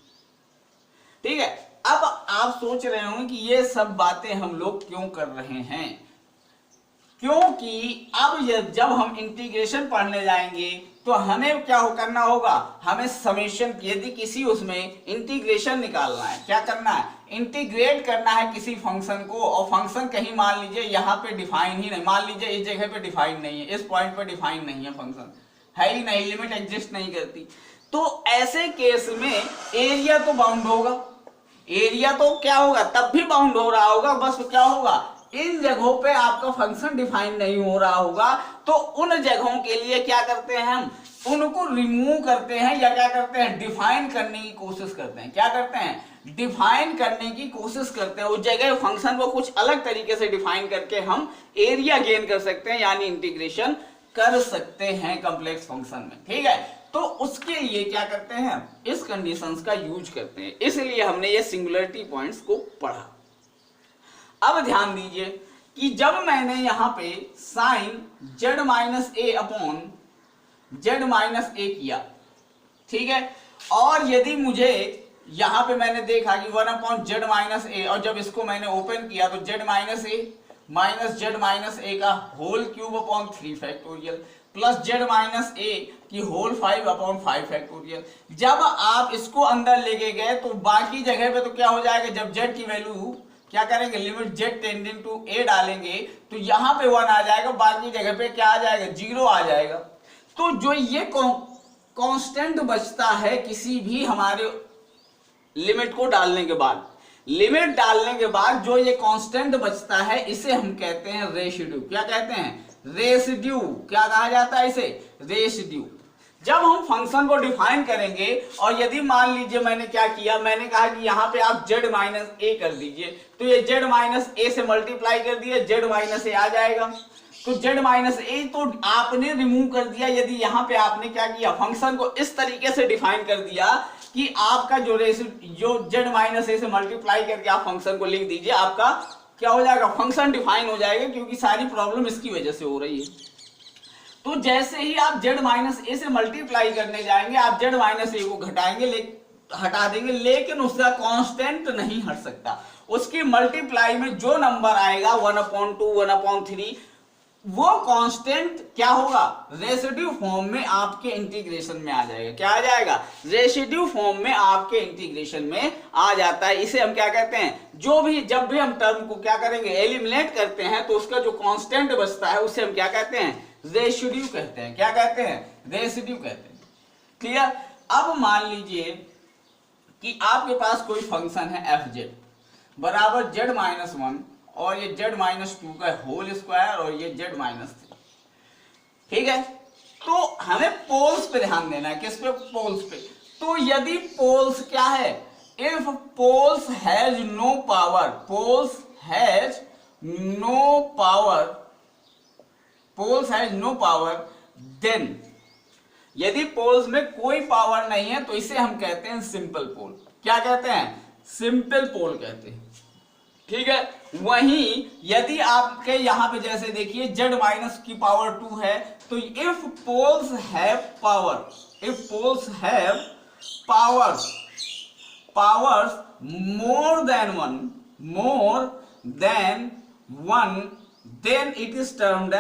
ठीक है, अब आप सोच रहे होंगे कि ये सब बातें हम लोग क्यों कर रहे हैं, क्योंकि अब जब हम इंटीग्रेशन पढ़ने जाएंगे तो हमें क्या करना होगा, हमें समेशन, यदि किसी उसमें इंटीग्रेशन निकालना है, क्या करना है, इंटीग्रेट करना है किसी फंक्शन को, और फंक्शन कहीं मान लीजिए यहाँ पे डिफाइन ही नहीं, मान लीजिए इस जगह पे डिफाइन नहीं है, इस पॉइंट पे डिफाइन नहीं है, फंक्शन है ही नहीं, लिमिट एग्जिस्ट नहीं करती, तो ऐसे केस में एरिया तो बाउंड होगा, एरिया तो क्या होगा, तब भी बाउंड हो रहा होगा, बस क्या होगा, इन जगहों पे आपका फंक्शन डिफाइन नहीं हो रहा होगा, तो उन जगहों के लिए क्या करते हैं, हम उनको रिमूव करते हैं या क्या करते हैं, डिफाइन करने की कोशिश करते हैं। क्या करते हैं, डिफाइन करने की कोशिश करते हैं, उस जगह फंक्शन को कुछ अलग तरीके से डिफाइन करके हम एरिया गेन कर सकते हैं, यानी इंटीग्रेशन कर सकते हैं कॉम्प्लेक्स फंक्शन में। ठीक है, तो उसके लिए क्या करते हैं, इस कंडीशंस का यूज करते हैं, इसलिए हमने ये सिंगुलरिटी पॉइंट्स को पढ़ा। अब ध्यान दीजिए कि जब मैंने यहां पे साइन z माइनस ए अपॉन z माइनस ए किया, ठीक है, और यदि मुझे यहां पे मैंने देखा कि 1/z माइनस ए, और जब इसको मैंने ओपन किया तो z minus A minus z minus A का whole cube upon 3 factorial plus z minus A की होल 5 अपॉन 5 फैक्टोरियल। जब आप इसको अंदर लेके गए तो बाकी जगह पे तो क्या हो जाएगा, जब z की वैल्यू क्या करेंगे, limit z tending to a डालेंगे तो यहां पे 1 आ जाएगा, बाकी जगह पे क्या आ जाएगा, 0 आ जाएगा। तो जो ये कांस्टेंट बचता है किसी भी हमारे लिमिट को डालने के बाद, लिमिट डालने के बाद जो ये कांस्टेंट बचता है इसे हम कहते हैं रेसिड्यू। क्या कहते हैं, रेसिड्यू। क्या कहा जाता है इसे, रेसिड्यू। जब हम फंक्शन को डिफाइन करेंगे और यदि मान लीजिए मैंने क्या किया, मैंने कहा कि यहाँ पे आप z माइनस ए कर दीजिए, तो ये z माइनस ए से मल्टीप्लाई कर दिया, z माइनस ए आ जाएगा। तो z माइनस ए तो आपने रिमूव कर दिया। यदि यहाँ पे आपने क्या किया, फंक्शन को इस तरीके से डिफाइन कर दिया कि आपका जो z माइनस ए से मल्टीप्लाई करके आप फंक्शन को लिख दीजिए, आपका क्या हो जाएगा, फंक्शन डिफाइन हो जाएगा, क्योंकि सारी प्रॉब्लम इसकी वजह से हो रही है। तो जैसे ही आप z माइनस ए से मल्टीप्लाई करने जाएंगे, आप z माइनस ए को हटा देंगे, लेकिन उसका कांस्टेंट नहीं हट सकता। उसकी मल्टीप्लाई में जो नंबर आएगा 1/2, 1/3, वो कांस्टेंट क्या होगा, रेसिड्यू फॉर्म में आपके इंटीग्रेशन में आ जाएगा। क्या आ जाएगा, रेसिड्यू फॉर्म में आपके इंटीग्रेशन में आ जाता है। इसे हम क्या कहते हैं, जब भी हम टर्म को क्या करेंगे, एलिमिनेट करते हैं, तो उसका जो कांस्टेंट बचता है उसे हम क्या कहते हैं, रेसिड्यू कहते हैं। क्या कहते हैं, रेसिड्यू कहते हैं। क्लियर। अब मान लीजिए कि आपके पास कोई फंक्शन है fz बराबर z माइनस 1 और ये z माइनस 2 का होल स्क्वायर और ये z माइनस 3। ठीक है, तो हमें पोल्स पे ध्यान देना है। किस पे, पोल्स पे। तो यदि पोल्स क्या है, if poles has no power, poles has no power, poles has no power, then यदि पोल्स में कोई पावर नहीं है तो इसे हम कहते हैं सिंपल पोल। क्या कहते हैं, सिंपल पोल कहते हैं। ठीक है, वहीं यदि आपके यहां पे जैसे देखिए z माइनस की पावर 2 है, तो if poles have power, if poles have powers more than one, then it is termed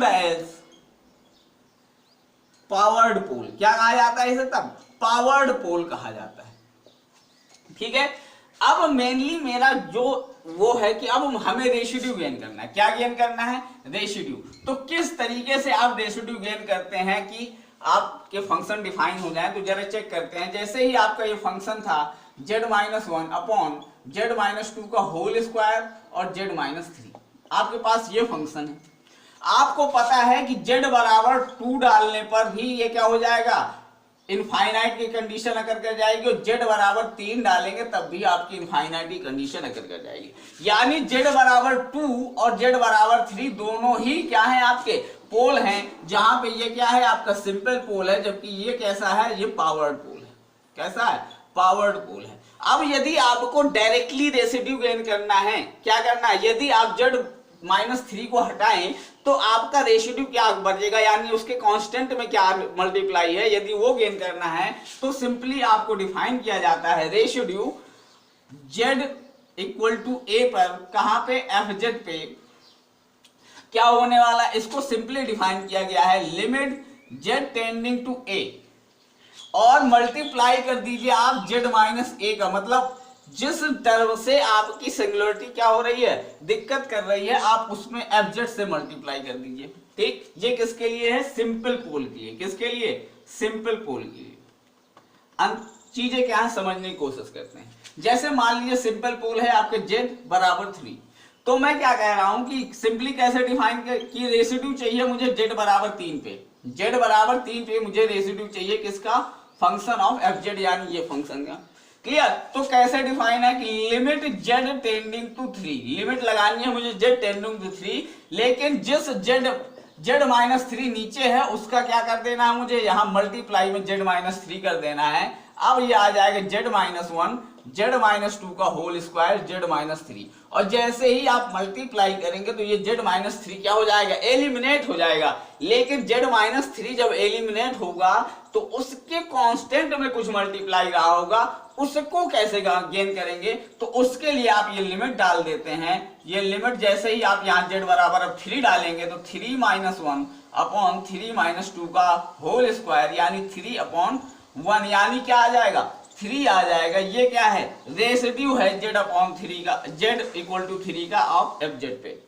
as powered pole. क्या कहा जाता है इसे, तब पावर्ड पोल कहा जाता है। ठीक है, अब मेनली मेरा जो वो है कि अब हमें रेसिड्यू गेन करना है। क्या गेन करना है, रेसिड्यू। तो किस तरीके से आप रेसिड्यू गेन करते हैं कि आपके फंक्शन डिफाइन हो जाए, तो जरा चेक करते हैं। जैसे ही आपका ये फंक्शन था z minus 1 upon z minus 2 का होल स्क्वायर और z माइनस 3, आपके पास ये फंक्शन है। आपको पता है कि z बराबर 2 डालने पर भी ये क्या हो जाएगा, इनफाइनाइट की कंडीशन अकर कर जाएगी, और z बराबर 3 डालेंगे तब भी आपकी इनफाइनाइट की कंडीशन अकर कर जाएगी। यानी z बराबर 2 और z बराबर 3 दोनों ही क्या है, आपके पोल हैं, जहां पे ये क्या है, आपका सिंपल पोल है, जबकि ये कैसा है, ये पावर्ड पोल है। कैसा है, पावर्ड पोल है। अब यदि आपको डायरेक्टली रेसिड्यू गेन करना है, क्या करना है, यदि आप z माइनस 3 को हटाएं तो आपका रेसिड्यू क्या बचेगा, यानी उसके कांस्टेंट में क्या मल्टीप्लाई है, यदि वो गेन करना है तो सिंपली आपको डिफाइन किया जाता है residue z equal to a पर, कहां पे, fz पे क्या होने वाला, इसको सिंपली डिफाइन किया गया है limit z tending to a, और मल्टीप्लाई कर दीजिए आप z माइनस a का, मतलब जिस टर्म से आपकी सिंगुलरिटी क्या हो रही है, दिक्कत कर रही है, आप उसमें fz से मल्टीप्लाई कर दीजिए। ठीक, ये किसके लिए है, सिंपल पोल के लिए। किसके लिए, सिंपल पोल के लिए। चीजें क्या है समझने की कोशिश करते हैं। जैसे मान लीजिए सिंपल पोल है आपके z बराबर 3, तो मैं क्या कह रहा हूं कि सिंपली कैसे डिफाइन कि रेसिड्यू चाहिए मुझे z बराबर 3 पे, z बराबर 3 पे मुझे रेसिड्यू चाहिए किसका, फंक्शन ऑफ fz, यानी ये फंक्शन का। क्लियर। तो कैसे डिफाइन है कि limit z tending to 3, limit लगानी है मुझे z टेंडिंग टू 3, लेकिन जिस z माइनस 3 नीचे है उसका क्या कर देना है, मुझे यहाँ मल्टीप्लाई में z माइनस 3 कर देना है। अब ये आ जाएगा z माइनस 1 z माइनस 2 का होल स्क्वायर z माइनस 3, और जैसे ही आप मल्टीप्लाई करेंगे तो ये z माइनस 3 क्या हो जाएगा, एलिमिनेट हो जाएगा। लेकिन z माइनस 3 जब एलिमिनेट होगा तो उसके कांस्टेंट में कुछ मल्टीप्लाई रहा होगा, उसको कैसे गेन करेंगे, तो उसके लिए आप ये लिमिट डाल देते हैं। ये लिमिट जैसे ही आप यहाँ z बराबर अब 3 डालेंगे तो 3 माइनस 1 अपॉन 3 माइनस 2 का होल स्क्वायर, यानी 3 अपॉन 1, यानी क्या आ जाएगा, 3 आ जाएगा। ये क्या है, रेसिड्यू है z अपॉन 3 का, z इक्वल टू 3 का ऑफ fz पे।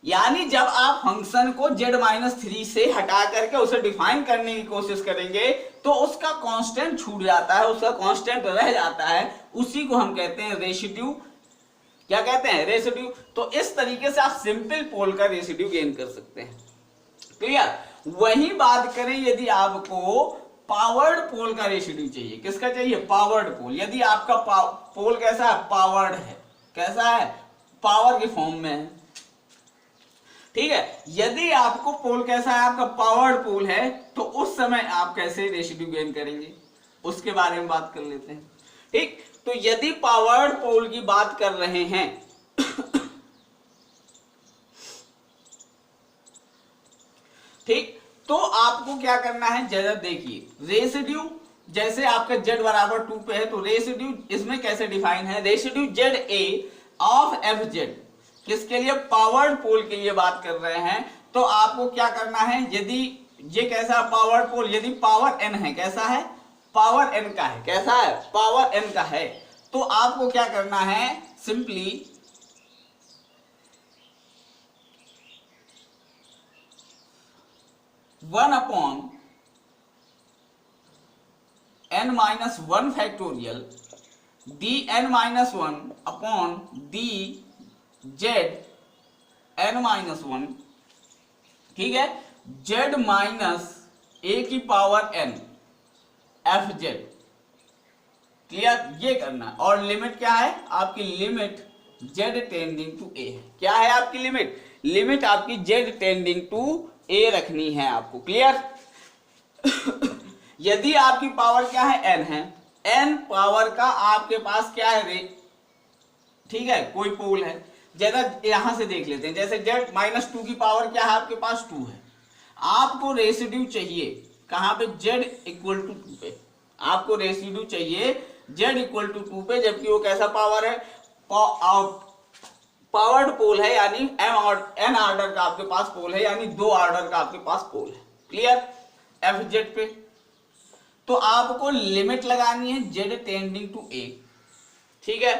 यानी जब आप फंक्शन को z माइनस 3 से हटा करके उसे डिफाइन करने की कोशिश करेंगे तो उसका कांस्टेंट छूट जाता है, उसका कांस्टेंट रह जाता है, उसी को हम कहते हैं रेसिड्यू। क्या कहते हैं, रेसिड्यू। तो इस तरीके से आप सिंपल पोल का रेसिड्यू गेन कर सकते हैं। क्लियर। वही बात करें यदि आपको पावर्ड पोल का रेसिड्यू चाहिए, किसका चाहिए, पावर्ड पोल। यदि आपका पोल कैसा है, पावर्ड है, कैसा है, पावर के फॉर्म में है, ठीक है। यदि आपको पोल कैसा है, आपका पावर्ड पोल है, तो उस समय आप कैसे रेसिड्यू गेन करेंगे, उसके बारे में बात कर लेते हैं, ठीक। तो यदि पावर्ड पोल की बात कर रहे हैं ठीक, तो आपको क्या करना है, जरा देखिए रेसिड्यू, जैसे आपका z बराबर 2 पे है, तो रेसिड्यू इसमें कैसे डिफाइन है, residue Z A of F Z, किसके लिए, पावर्ड पोल के लिए बात कर रहे हैं। तो आपको क्या करना है, यदि ये कैसा पावर्ड पोल, यदि पावर n है, कैसा है, पावर n का है, कैसा है, पावर n का है, तो आपको क्या करना है, simply one upon n minus 1 factorial d n minus 1 upon d z n minus 1, ठीक है, z माइनस a की power n f z, clear, ये करना। और लिमिट क्या है आपकी, limit z tending to a, क्या है आपकी लिमिट, लिमिट आपकी z टेंडिंग टू a रखनी है आपको, क्लियर। यदि आपकी पावर क्या है, n है, n पावर का आपके पास क्या है रे, ठीक है, कोई पोल है, जैसा यहां से देख लेते हैं, जैसे z माइनस 2 की पावर क्या है आपके पास 2 है, आपको रेसिड्यू चाहिए कहां पे, z इक्वल टू 2 पे, आपको रेसिड्यू चाहिए z इक्वल टू 2 पे, जबकि वो कैसा पावर है, पावर्ड पोल है, यानी n ऑर्डर का आपके पास पोल है, यानी 2 ऑर्डर का आपके पास पोल है, क्लियर, एफ जेड पे। तो आपको लिमिट लगानी है z टेंडिंग टू a, ठीक है,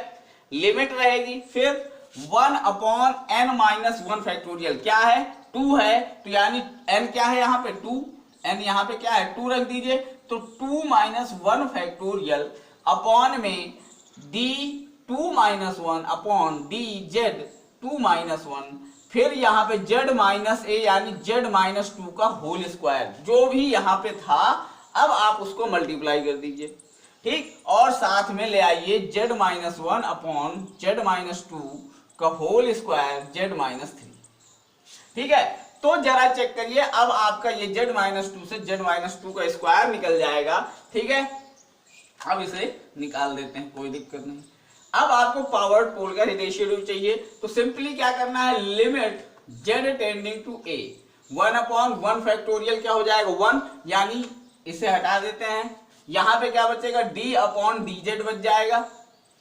लिमिट रहेगी, फिर 1 अपॉन n माइनस 1 फैक्टोरियल, क्या है, 2 है, तो यानी n क्या है यहाँ पे 2, n यहाँ पे क्या है 2 रख दीजिए, तो 2 माइनस 1 फैक्टोरियल अपॉन में d 2 minus 1 upon d Z 2 minus 1, फिर यहाँ पे z माइनस ए यानी z माइनस 2 का होल स्क्वायर, जो भी यहाँ पे था अब आप उसको मल्टीप्लाई कर दीजिए, ठीक, और साथ में ले आइए z minus 1 upon z minus 2 का होल स्क्वायर z माइनस 3, ठीक है। तो जरा चेक करिए, अब आपका ये z माइनस 2 से z माइनस 2 का स्क्वायर निकल जाएगा, ठीक है। अब इसे निकाल देते हैं, कोई दिक्कत नहीं। अब आपको पावर्ड पोल का रेशियो चाहिए, तो सिंपली क्या करना है, limit z tending to a 1 upon 1 factorial क्या हो जाएगा 1, यानी इसे हटा देते हैं, यहां पे क्या बचेगा d अपॉन डी जेड बच जाएगा,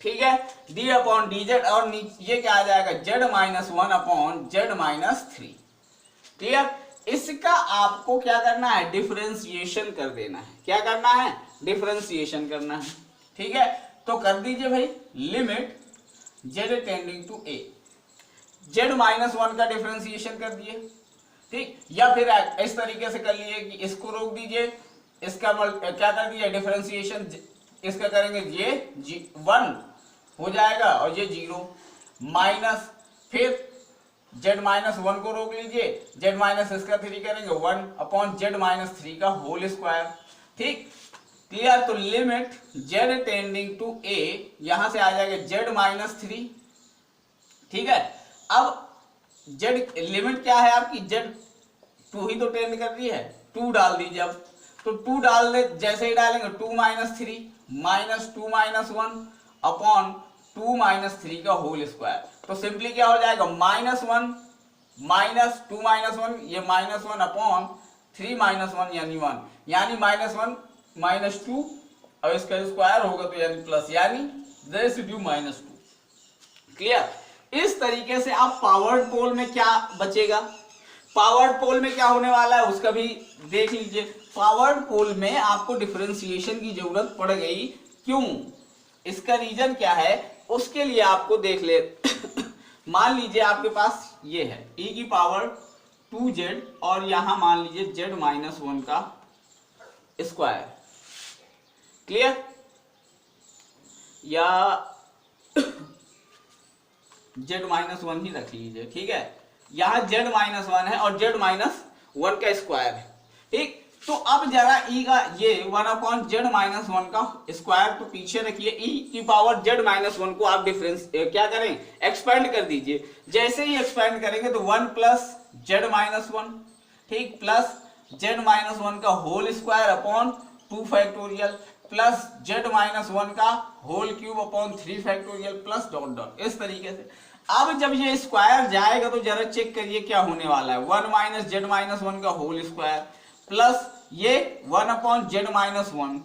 ठीक है, d अपॉन डी जेड, और ये क्या आ जाएगा z minus 1 upon z minus 3, clear. इसका आपको क्या करना है, डिफरेंशिएशन कर देना है, क्या करना है, डिफरेंशिएशन करना है, ठीक है। तो कर दीजिए भाई, limit z tending to a, z minus 1 का डिफरेंशिएशन कर दिए, ठीक, या फिर इस तरीके से कर लिए कि इसको रोक दीजिए, इसका क्या कर दीजिए डिफरेंशिएशन, इसका करेंगे ये 1 हो जाएगा और ये 0 माइनस, फिर z माइनस 1 को रोक लीजिए, z माइनस इसका 3 करेंगे 1 अपॉन z माइनस 3 का होल स्क्वायर, ठीक, क्लियर। तो limit z tending to a, यहां से आ जाएगा z माइनस 3, ठीक है। अब z लिमिट क्या है आपकी, z 2 ही तो टेंड कर रही है, 2 डाल दीजिए, अब तो 2 डाल दे, जैसे ही डालेंगे 2 minus 3 minus 2 minus 1 upon 2 minus 3 का होल स्क्वायर, तो सिंपली क्या हो जाएगा माइनस 1 माइनस 2 माइनस 1, ये माइनस 1 अपॉन 3 माइनस 1 यानी 1, यानी माइनस 1 माइनस 2, और इसका स्क्वायर होगा तो यानी प्लस, यानी रेसिड्यू माइनस 2, क्लियर। इस तरीके से आप पावर्ड पोल में क्या बचेगा, पावर्ड पोल में क्या होने वाला है उसका भी देख लीजिए। पावर्ड पोल में आपको डिफरेंशिएशन की जरूरत पड़ गई, क्यों, इसका रीजन क्या है, उसके लिए आपको देख ले मान लीजिए आपके पास ये है e की पावर 2z, और यहां मान लीजिए z माइनस 1 का स्क्वायर, क्लियर, या z माइनस 1 ही रख लीजिए, ठीक है। यहां z माइनस 1 है और z माइनस 1 का स्क्वायर है, ठीक। तो अब जरा e का ये 1/z माइनस 1 का स्क्वायर तो पीछे रखिए, e की पावर z माइनस 1 को आप डिफरेंस क्या करें, एक्सपेंड कर दीजिए। जैसे ही एक्सपेंड करेंगे तो 1 प्लस z माइनस 1, ठीक, प्लस z माइनस 1 का whole square upon 2 factorial plus z minus 1 का whole cube upon 3 factorial plus dot dot, इस तरीके से। अब जब ये स्क्वायर जाएगा तो जरा चेक करिए क्या होने वाला है, 1 माइनस z माइनस 1 का होल स्क्वायर प्लस ये 1 अपॉन z माइनस 1,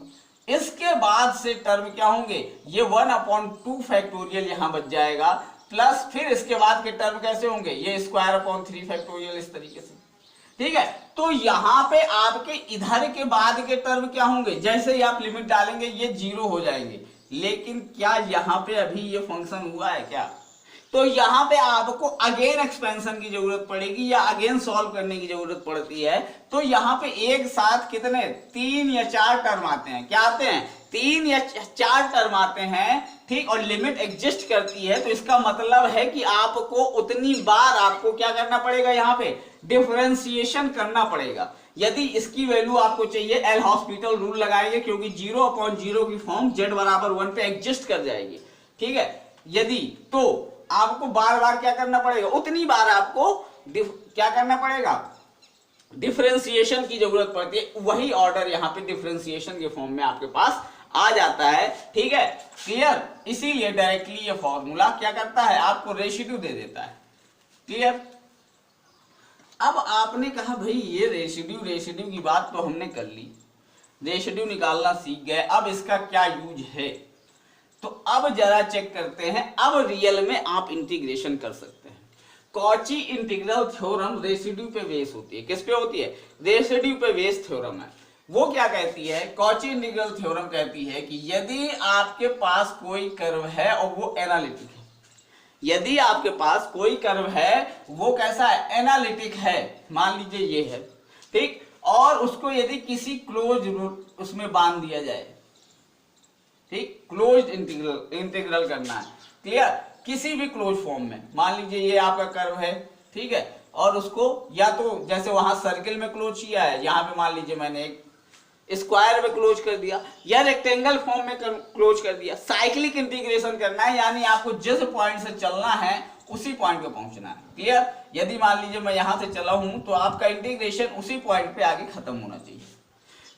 इसके बाद से टर्म क्या होंगे, ये 1 अपॉन 2 फैक्टोरियल यहां बच जाएगा, प्लस फिर इसके बाद के टर्म कैसे होंगे, ये स्क्वायर अपॉन 3 फैक्टोरियल, इस तरीके से, ठीक है। तो यहां पे आपके इधर के बाद के टर्म क्या होंगे, जैसे ही आप लिमिट डालेंगे ये 0 हो जाएंगे। लेकिन क्या यहां पे अभी ये फंक्शन हुआ है क्या, तो यहां पे आपको अगेन एक्सपेंशन की जरूरत पड़ेगी या अगेन सॉल्व करने की जरूरत पड़ती है। तो यहां पे एक साथ कितने 3 या 4 टर्म आते हैं, क्या आते हैं, 3 या 4 टर्म आते हैं, ठीक, और लिमिट एग्जिस्ट करती है। तो इसका मतलब है कि आपको उतनी बार आपको क्या करना पड़ेगा, यहां पे डिफरेंशिएशन करना पड़ेगा। यदि इसकी वैल्यू आपको चाहिए, एल हॉस्पिटल रूल लगाएंगे, क्योंकि 0/0 की फॉर्म z बराबर 1 पे एग्जिस्ट कर जाएगी, ठीक है। यदि तो आपको बार बार क्या करना पड़ेगा, उतनी बार आपको क्या करना पड़ेगा, डिफरेंशिएशन की जरूरत पड़ती है। वही ऑर्डर यहां पे डिफरेंशिएशन के फॉर्म में आपके पास आ जाता है, ठीक है, क्लियर। इसीलिए डायरेक्टली ये फॉर्मूला क्या करता है, आपको रेशिड्यू दे देता है, क्लियर। अब आपने कहा भाई ये रेशिड्यू की बात तो हमने कर ली, रेशिड्यू निकालना सीख गए, अब इसका क्या यूज है। तो अब जरा चेक करते हैं, अब रियल में आप इंटीग्रेशन कर सकते हैं। कॉची इंटीग्रल थ्योरम रेसिड्यू पे बेस होती है, किस पे होती है, रेसिड्यू पे बेस थ्योरम है। वो क्या कहती है, कॉची इंटीग्रल थ्योरम कहती है कि यदि आपके पास कोई कर्व है और वो एनालिटिक है, यदि आपके पास कोई कर्व है वो कैसा है, एनालिटिक है, मान लीजिए ये है, ठीक, और उसको यदि किसी क्लोज उसमें बांध दिया जाए, ठीक, क्लोज्ड इंटीग्रल करना है, क्लियर, किसी भी क्लोज फॉर्म में। मान लीजिए ये आपका कर्व है, ठीक है, और उसको या तो जैसे वहां सर्किल में क्लोज किया है, यहां पे मान लीजिए मैंने एक स्क्वायर में क्लोज कर दिया या रेक्टेंगल फॉर्म में क्लोज कर दिया। साइक्लिक इंटीग्रेशन करना है, यानी आपको जिस पॉइंट से चलना है उसी पॉइंट पे पहुंचना है, क्लियर। यदि मान लीजिए मैं यहां से चला हूं तो आपका इंटीग्रेशन उसी पॉइंट पे आगे खत्म होना चाहिए।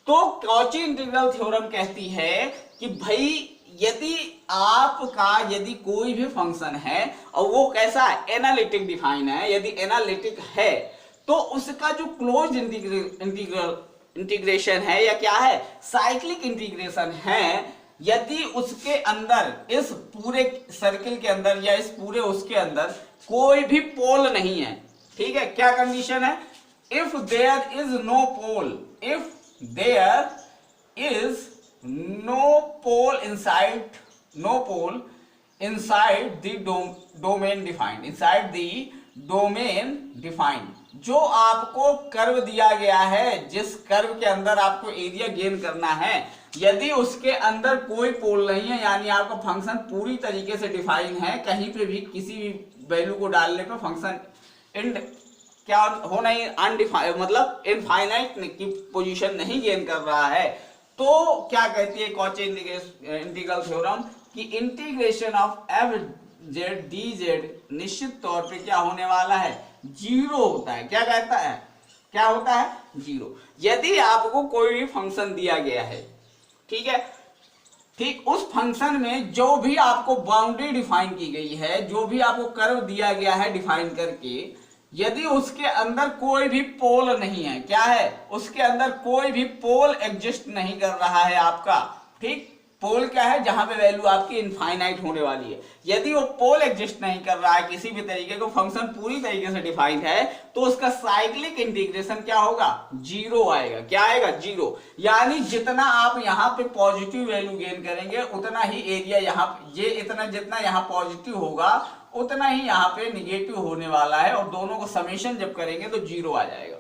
तो कॉची इंटीग्रल थ्योरम कहती है कि भाई यदि कोई भी फंक्शन है और वो कैसा है, एनालिटिक डिफाइन है, यदि एनालिटिक है तो उसका जो क्लोज इंटीग्रेशन है या क्या है, साइक्लिक इंटीग्रेशन है, यदि उसके अंदर इस पूरे सर्किल के अंदर या इस पूरे उसके अंदर कोई भी पोल नहीं है, ठीक है, क्या कंडीशन है, if there is no pole, if there is no pole inside the domain defined, जो आपको कर्व दिया गया है, जिस कर्व के अंदर आपको एरिया गेन करना है, यदि उसके अंदर कोई पोल नहीं है, यानी आपका फंक्शन पूरी तरीके से डिफाइन है, कहीं पे भी किसी भी वैल्यू को डालने पर फंक्शन क्या हो नहीं, अनडिफाइंड, मतलब इनफाइनाइट की पोजीशन नहीं गेन कर रहा है, तो क्या कहती है कॉची इंटीग्रल थ्योरम कि integration of F Z D Z निश्चित तौर पे क्या होने वाला है, 0 होता है। क्या कहता है, क्या होता है, 0। यदि आपको कोई भी फंक्शन दिया गया है, ठीक है, ठीक, उस फंक्शन में जो भी आपको बाउंड्री डिफाइन की गई है, जो भी आपको कर्व दिया गया है डिफाइन करके, यदि उसके अंदर कोई भी पोल नहीं है, क्या है, उसके अंदर कोई भी पोल एग्जिस्ट नहीं कर रहा है आपका, ठीक, पोल क्या है, जहां पे वैल्यू आपकी इनफाइनाइट होने वाली है, यदि वो पोल एग्जिस्ट नहीं कर रहा है किसी भी तरीके को, फंक्शन पूरी तरीके से डिफाइंड है, तो उसका साइक्लिक इंटीग्रेशन क्या होगा, 0 आएगा। क्या आएगा, 0। यानी जितना आप यहाँ पे पॉजिटिव वैल्यू गेन करेंगे उतना ही एरिया यहाँ, ये इतना जितना यहाँ पॉजिटिव होगा उतना ही यहाँ पे निगेटिव होने वाला है, और दोनों को समेशन जब करेंगे तो 0 आ जाएगा,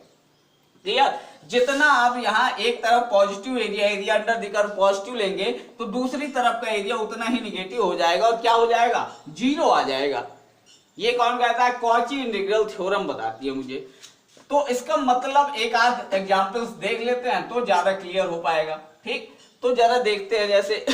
क्लियर। जितना आप यहाँ एक तरफ positive area under the curve positive लेंगे तो दूसरी तरफ का एरिया उतना ही निगेटिव हो जाएगा, और क्या हो जाएगा, 0 आ जाएगा। ये कौन कहता है, कॉची इंटीग्रल थ्योरम बताती है मुझे। तो इसका मतलब एक आध एग्जांपल्स देख लेते हैं तो ज्यादा क्लियर हो पाएगा। ठीक, तो जरा देखते हैं। जैसे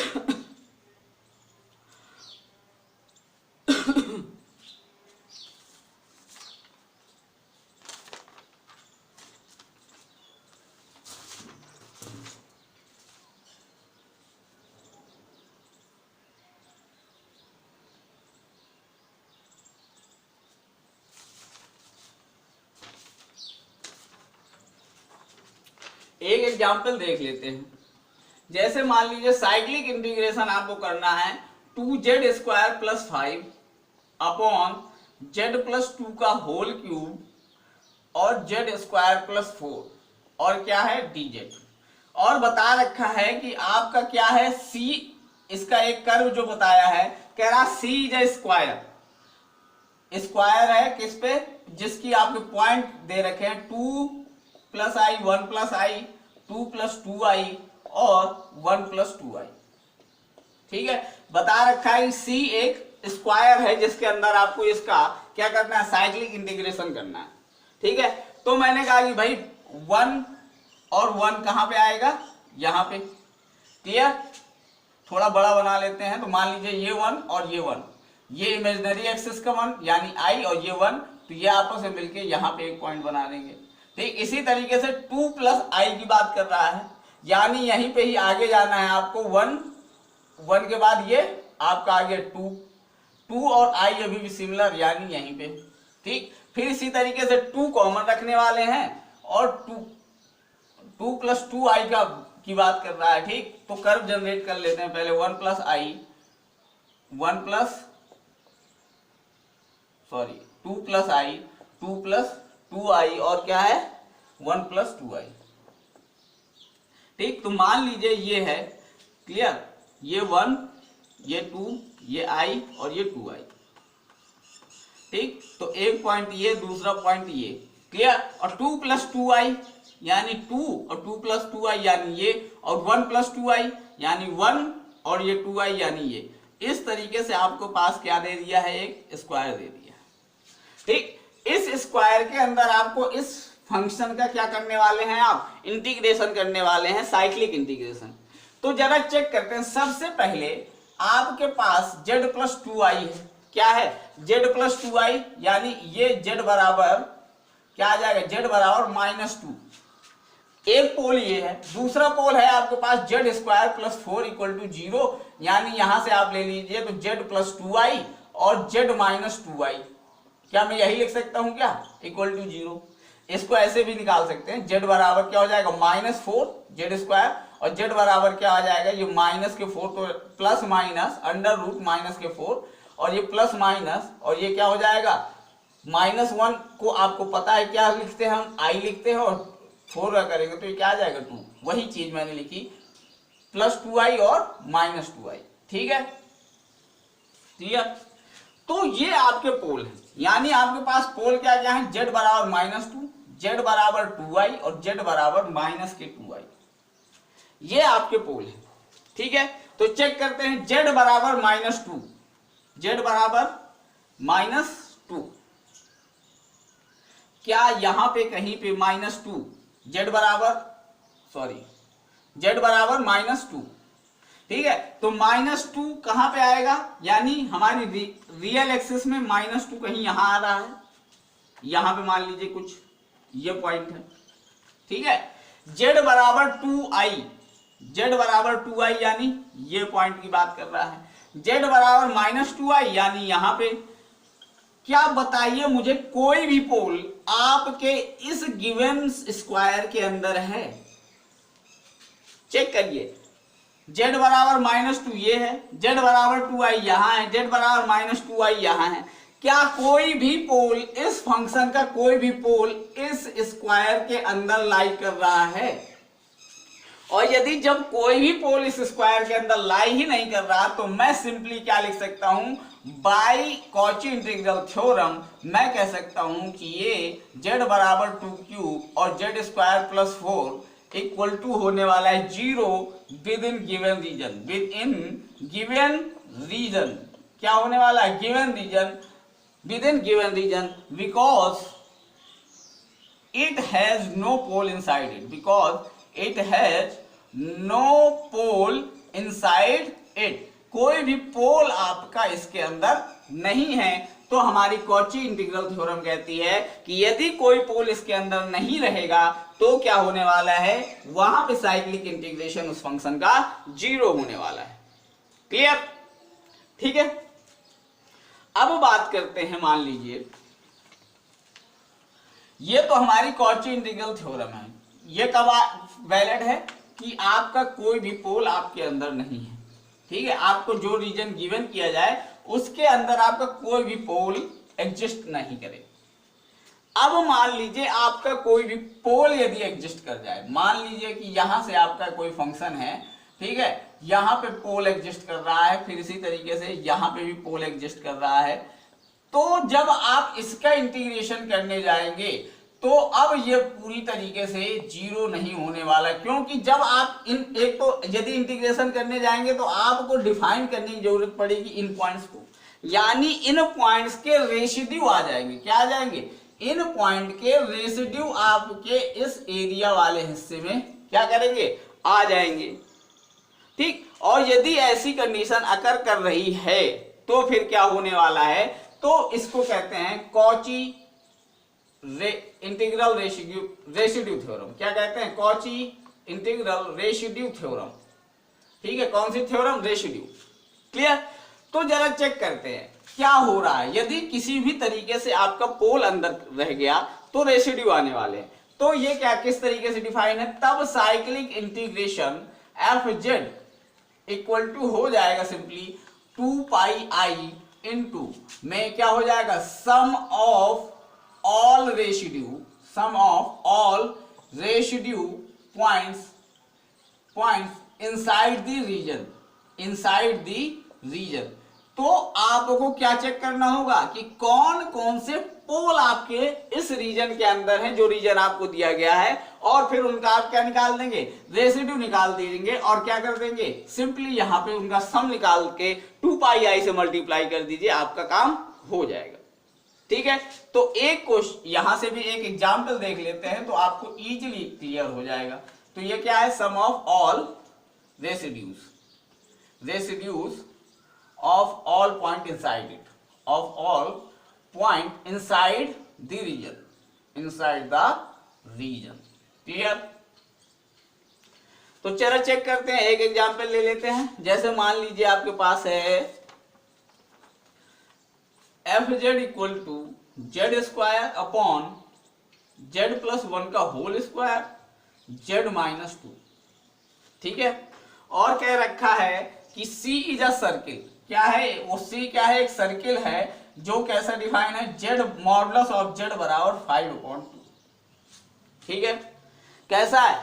एक एग्जांपल देख लेते हैं। जैसे मान लीजिए साइक्लिक इंटीग्रेशन आपको करना है 2z² plus 5 upon z plus 2 का होल क्यूब और z² प्लस 4 और क्या है dz, और बता रखा है कि आपका क्या है c, इसका एक कर्व जो बताया है, कह रहा c इज ए स्क्वायर है किस पे, जिसकी आपके पॉइंट दे रखे हैं 2 प्लस आई 1 प्लस आई 2 प्लस 2i और 1 प्लस 2i। ठीक है, बता रखा है c एक स्क्वायर है जिसके अंदर आपको इसका क्या करना है, साइक्लिक इंटीग्रेशन करना है। ठीक है, तो मैंने कहा कि भाई 1 और 1 कहां पे आएगा, यहां पे। क्लियर, थोड़ा बड़ा बना लेते हैं। तो मान लीजिए ये 1 और ये 1, ये इमेजिनरी एक्सिस का 1 यानी i और ये 1, तो ये आपस में मिलके यहाँ पे एक पॉइंट बना देंगे। ठीक, इसी तरीके से 2 प्लस आई की बात कर रहा है, यानी यहीं पे ही आगे जाना है आपको। 1 के बाद ये आपका आगे 2 और आई अभी भी सिमिलर यानी यहीं पे। ठीक, फिर इसी तरीके से 2 कॉमन रखने वाले हैं और 2 प्लस 2i की बात कर रहा है। ठीक, तो कर्व जनरेट कर लेते हैं पहले। 1 प्लस 2 प्लस आई 2 प्लस 2i और क्या है 1 प्लस 2i। ठीक, तो मान लीजिए ये है। क्लियर, ये 1 ये 2 ये i और ये 2i। ठीक, तो एक पॉइंट ये, दूसरा पॉइंट ये। क्लियर, और 2 प्लस 2i यानी 2 और 2 प्लस 2i यानी ये, और 1 प्लस 2i यानी 1 और ये 2i यानी ये। इस तरीके से आपको पास क्या दे दिया है, एक स्क्वायर दे दिया। ठीक, इस स्क्वायर के अंदर आपको इस फंक्शन का क्या करने वाले हैं, आप इंटीग्रेशन करने वाले हैं, साइक्लिक इंटीग्रेशन। तो जरा चेक करते हैं। सबसे पहले आपके पास z प्लस 2i है। क्या है, z प्लस 2i यानी ये z बराबर क्या आ जाएगा, z बराबर -2। एक पोल ये है, दूसरा पोल है आपके पास z² प्लस 4 इक्वल टू 0, यानी यहां से आप ले लीजिए तो z प्लस 2i और z माइनस 2i। क्या मैं यही लिख सकता हूं क्या, इक्वल टू 0। इसको ऐसे भी निकाल सकते हैं, z बराबर क्या हो जाएगा -4z² और z बराबर क्या आ जाएगा, ये माइनस के 4 तो plus minus under root minus के 4 और ये प्लस माइनस और ये क्या हो जाएगा -1 को आपको पता है क्या लिखते हैं हम, i लिखते हैं और 4 करेंगे तो ये क्या आ जाएगा 2। वही चीज मैंने लिखी, प्लस 2i और -2i। ठीक है, क्लियर। तो ये आपके पोल है, यानी आपके पास पोल क्या क्या है, z बराबर -2, z बराबर 2i और z बराबर -2i। ये आपके पोल है। ठीक है, तो चेक करते हैं। z बराबर -2, z बराबर -2, क्या यहां पे कहीं पे -2, z बराबर -2। ठीक है, तो -2 कहां पे आएगा, यानी हमारी रियल एक्सिस में -2 कहीं यहां आ रहा है, यहां पे मान लीजिए कुछ ये पॉइंट है। ठीक है, z बराबर 2i यानी ये पॉइंट की बात कर रहा है, z बराबर -2i यानी यहां पे। क्या बताइए मुझे, कोई भी पोल आपके इस गिवन स्क्वायर के अंदर है, चेक करिए। z बराबर -2 ये है, z बराबर 2i यहां है, z बराबर -2i यहां है। क्या कोई भी पोल, इस फंक्शन का कोई भी पोल इस स्क्वायर के अंदर लाई कर रहा है? और यदि जब कोई भी पोल इस स्क्वायर के अंदर लाई ही नहीं कर रहा, तो मैं सिंपली क्या लिख सकता हूं, बाय कॉची इंटीग्रल थ्योरम मैं कह सकता हूं कि ये z बराबर 2³ और z² प्लस 4 इक्वल टू होने वाला है 0 within given region. Within given region क्या होने वाला है, given region, within given region, because it has no pole inside it, because it has no pole inside it, कोई भी पोल आपका इसके अंदर नहीं है। तो हमारी कॉची इंटीग्रल थ्योरम कहती है कि यदि कोई पोल इसके अंदर नहीं रहेगा तो क्या होने वाला है, वहां पे साइक्लिक इंटीग्रेशन उस फंक्शन का 0 होने वाला है। क्लियर? ठीक है। अब बात करते हैं, मान लीजिए ये तो हमारी कॉची इंटीग्रल थ्योरम है, ये कब वैलिड है कि आपका कोई भी पोल आपके अंदर नहीं है। ठीक है, आपको जो रीजन गिवन किया जाए उसके अंदर आपका कोई भी पोल एग्जिस्ट नहीं करे। अब मान लीजिए आपका कोई भी पोल यदि एग्जिस्ट कर जाए, मान लीजिए कि यहां से आपका कोई फंक्शन है, ठीक है, यहां पे पोल एग्जिस्ट कर रहा है, फिर इसी तरीके से यहां पे भी पोल एग्जिस्ट कर रहा है, तो जब आप इसका इंटीग्रेशन करने जाएंगे तो अब ये पूरी तरीके से 0 नहीं होने वाला, क्योंकि जब आप इन एक तो यदि इंटीग्रेशन करने जाएंगे तो आपको डिफाइन करने की जरूरत पड़ेगी इन पॉइंट्स को, यानी इन पॉइंट्स के रेसिड्यू आ जाएंगे। क्या आ जाएंगे? इन पॉइंट के रेसिड्यू आपके इस एरिया वाले हिस्से में क्या करेंगे, आ जाएंगे। ठीक, और यदि ऐसी कंडीशन अकर कर रही है तो फिर क्या होने वाला है, तो इसको कहते हैं कॉची इंटीग्रल रेसिड्यू थ्योरम। क्या कहते हैं? Cauchy integral residue theorem. ठीक है, कौन सी थ्योरम? रेसिड्यू। क्लियर? तो जरा चेक करते हैं क्या हो रहा है। यदि किसी भी तरीके से आपका पोल अंदर रह गया तो रेसिड्यू आने वाले हैं। तो ये क्या किस तरीके से डिफाइन है, तब cyclic integration f Z equal to हो जाएगा सिंपली 2 पाई आई इंटू में क्या हो जाएगा, सम of all residue points inside the region। तो आपको क्या चेक करना होगा कि कौन कौन से पोल आपके इस रीजन के अंदर हैं, जो रीजन आपको दिया गया है, और फिर उनका आप क्या निकाल देंगे, रेसिड्यू निकाल देंगे, और क्या कर देंगे, सिंपली यहां पे उनका सम निकाल के 2 पाई आई से मल्टीप्लाई कर दीजिए, आपका काम हो जाएगा। ठीक है, तो एक क्वेश्चन यहां से भी एक एग्जांपल देख लेते हैं तो आपको इजीली क्लियर हो जाएगा। तो ये क्या है, sum of all residues of all point inside it, of all point inside the region. Clear? तो चलो चेक करते हैं, एक एग्जांपल ले लेते हैं। जैसे मान लीजिए आपके पास है f Z equal to z square upon z plus 1 का होल स्क्वायर जेड माइनस 2। ठीक है, और कह रखा है कि सी इज अ सर्किल। क्या है वो? सी क्या है? एक सर्किल है जो कैसा डिफाइन है, जेड मॉडुलस ऑफ जेड बराबर 5/2। ठीक है, कैसा है,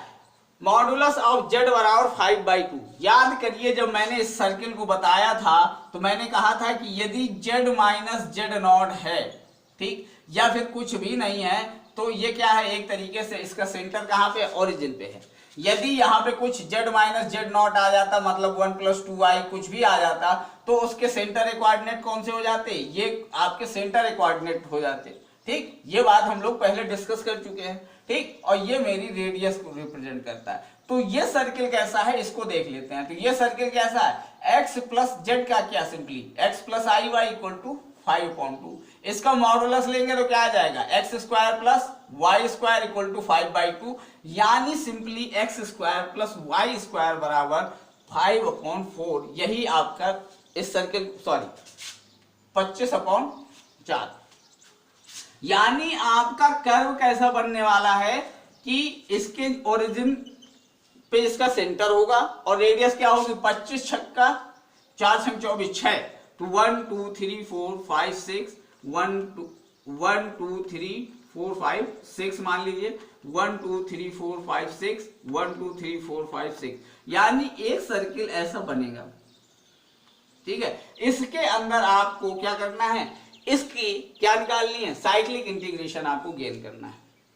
मॉडुलस ऑफ जेड बराबर 5/2। याद करिए जब मैंने इस सर्किल को बताया था तो मैंने कहा था कि यदि जेड माइनस जेड नॉट है, ठीक, या फिर कुछ भी नहीं है, तो ये क्या है, एक तरीके से इसका सेंटर कहां पे, ओरिजिन पे है। यदि यहाँ पे कुछ जेड माइनस जेड नॉट आ जाता, मतलब 1 + 2i कुछ भी आ जाता, तो उसके सेंटर कोऑर्डिनेट कौन से हो जाते, ये आपके सेंटर कोऑर्डिनेट हो जाते। ठीक, ये बात हम लोग पहले डिस्कस कर चुके हैं। ठीक, और ये मेरी रेडियस को रिप्रेजेंट करता है। तो ये सर्किल कैसा है इसको देख लेते हैं। तो ये सर्किल कैसा है, x प्लस जेड का क्या, simply x plus i y equal to 5/2। इसका मॉडुलस लेंगे तो क्या आ जाएगा, x square plus y square equal to 5/2, यानी simply x square plus y square बराबर 5/4। यही आपका इस सर्किल 25/4। यानी आपका कर्व कैसा बनने वाला है कि इसके ओरिजिन पे इसका सेंटर होगा और रेडियस क्या होगी, 25 छक्का 4 छक्का 24 6, तो 1 2 3 4 5 6 1 2 3 4 5 6 मान लीजिए 1 2 3 4 5 6 1 2 3 4 5 6, यानी एक सर्किल ऐसा बनेगा। ठीक है, इसके अंदर आपको क्या करना है, इसकी क्या निकालनी है, साइक्लिक इंटीग्रेशन आपको गेन करना है।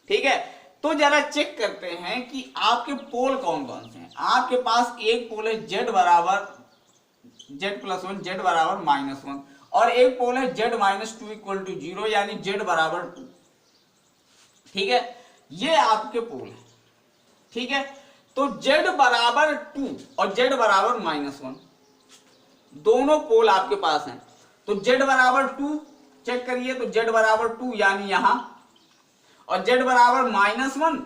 ठीक है, तो जरा चेक करते हैं कि आपके पोल कौन कौन से हैं। आपके पास एक पोल है z बराबर z प्लस 1 z बराबर -1, और एक पोल है z माइनस 2 इक्वल टू 0, यानी z बराबर 2। ठीक है, ये आपके पोल है, ठीक है। तो z बराबर 2 और z बराबर -1 दोनों पोल आपके पास हैं। तो z बराबर 2 चेक करिए, तो z बराबर 2 यानी यहां, और z बराबर -1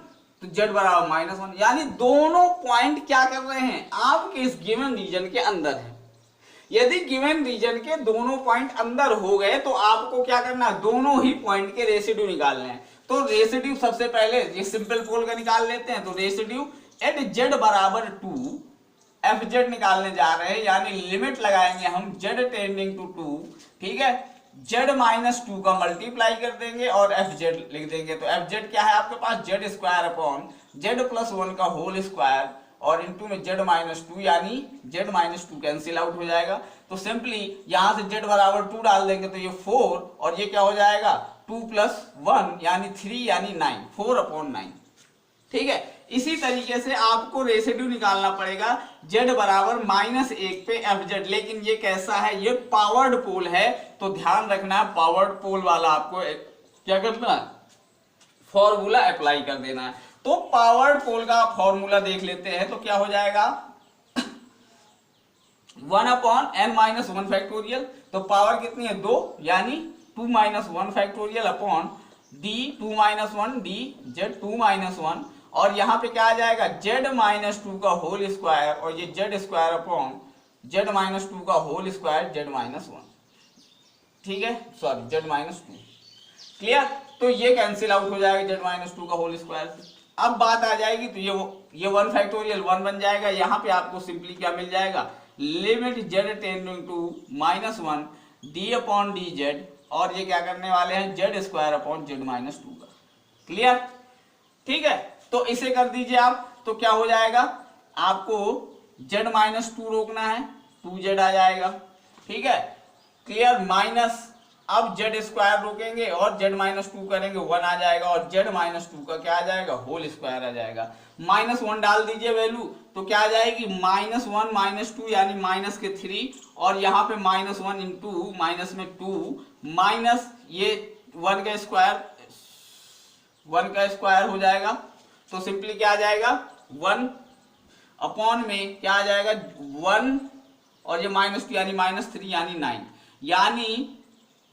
तो z बराबर -1, यानी दोनों पॉइंट क्या कर रहे हैं, आपके इस गिवन रीजन के अंदर है। यदि गिवन रीजन के दोनों पॉइंट अंदर हो गए तो आपको क्या करना है, दोनों ही पॉइंट के रेसिड्यू निकालने हैं। तो रेसिड्यू सबसे पहले ये सिंपल पोल का निकाल लेते हैं। तो रेसिड्यू एट z बराबर 2 fz निकालने जा रहे हैं, यानी लिमिट लगाएंगे हम z टेंडिंग टू 2, ठीक है। z-2 का मल्टीप्लाई कर देंगे और fz लिख देंगे। तो fz क्या है आपके पास, z स्क्वायर अपॉन z+1 का होल स्क्वायर और इंटू में z-2, यानी z-2 कैंसिल आउट हो जाएगा। तो सिंपली यहां से z बराबर 2 डाल देंगे तो ये 4 और ये क्या हो जाएगा 2 + 1 यानी 3 यानी 9, 4/9, ठीक है। इसी तरीके से आपको रेसिड्यू निकालना पड़ेगा z बराबर -1 पे fz, लेकिन ये कैसा है, ये पावर्ड पोल है। तो ध्यान रखना है पावर्ड पोल वाला आपको क्या करना है, फॉर्मूला अप्लाई कर देना है। तो पावर्ड पोल का फॉर्मूला देख लेते हैं, तो क्या हो जाएगा 1/n-1 फैक्टोरियल। तो पावर कितनी है 2, यानी 2 - 1 फैक्टोरियल अपॉन d 2 - 1 dz 2 - 1, और यहां पे क्या आ जाएगा z-2 का होल स्क्वायर और ये z स्क्वायर अपॉन z-2 का होल स्क्वायर z-1, ठीक है, सॉरी z-2, क्लियर। तो ये कैंसिल आउट हो जाएगा z-2 का होल स्क्वायर। अब बात आ जाएगी तो ये 1 फैक्टोरियल 1 बन जाएगा। यहाँ पे आपको सिंपली क्या मिल जाएगा, limit z tending to -1 d/dz, और ये क्या करने वाले हैं z स्क्वायर अपॉन z-2 का, क्लियर, ठीक है। तो इसे कर दीजिए आप, तो क्या हो जाएगा, आपको z-2 रोकना है, 2z आ जाएगा, ठीक है, क्लियर, माइनस, अब z स्क्वायर रोकेंगे और z-2 करेंगे 1 आ जाएगा, और z-2 का क्या आ जाएगा होल स्क्वायर आ जाएगा। -1 डाल दीजिए वैल्यू, तो क्या आ जाएगी -1 -2 यानी -3, और यहाँ पे -1 इंटू माइनस में 2 माइनस ये 1 का स्क्वायर हो जाएगा। तो सिंपली क्या आ जाएगा 1 अपॉन में क्या आ जाएगा 1 और ये -2 यानी -3 यानी 9, यानी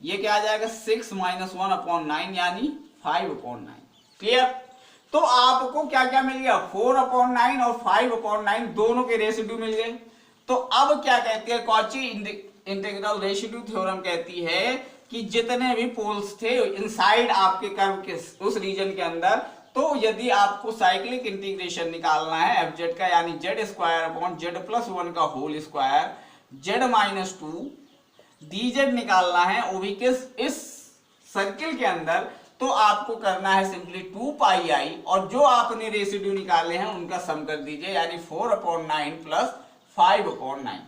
ये क्या आ जाएगा 6 - 1/9 यानी 5/9, क्लियर। तो आपको क्या क्या मिल गया 4/9 और 5/9 दोनों के रेसिड्यू मिल गए। तो अब क्या कहती है कॉची इंटीग्रल रेसिड्यू थ्योरम, कहती है कि जितने भी पोल्स थे इनसाइड आपके कर्व के उस रीजन के अंदर, तो यदि आपको साइक्लिक इंटीग्रेशन निकालना है fz का, यानी z स्क्वायर अपॉन z+1 का होल स्क्वायर z-2 dz निकालना है वो भी किस इस सर्किल के अंदर, तो आपको करना है सिंपली 2πi, और जो आपने रेसिड्यू निकाले हैं उनका सम कर दीजिए, यानी 4/9 + 5/9,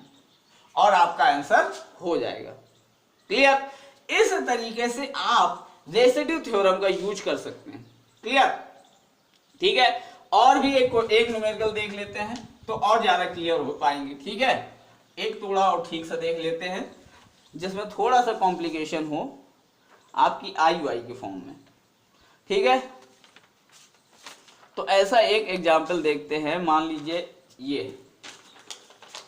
और आपका आंसर हो जाएगा, क्लियर। इस तरीके से आप रेसिड्यू थ्योरम का यूज कर सकते हैं, क्लियर, ठीक है। और भी एक न्यूमेरिकल देख लेते हैं तो और ज्यादा क्लियर हो पाएंगे, ठीक है। एक थोड़ा और ठीक से देख लेते हैं जिसमें थोड़ा सा कॉम्प्लिकेशन हो आपकी IUI के फॉर्म में, ठीक है। तो ऐसा एक एग्जाम्पल देखते हैं। मान लीजिए ये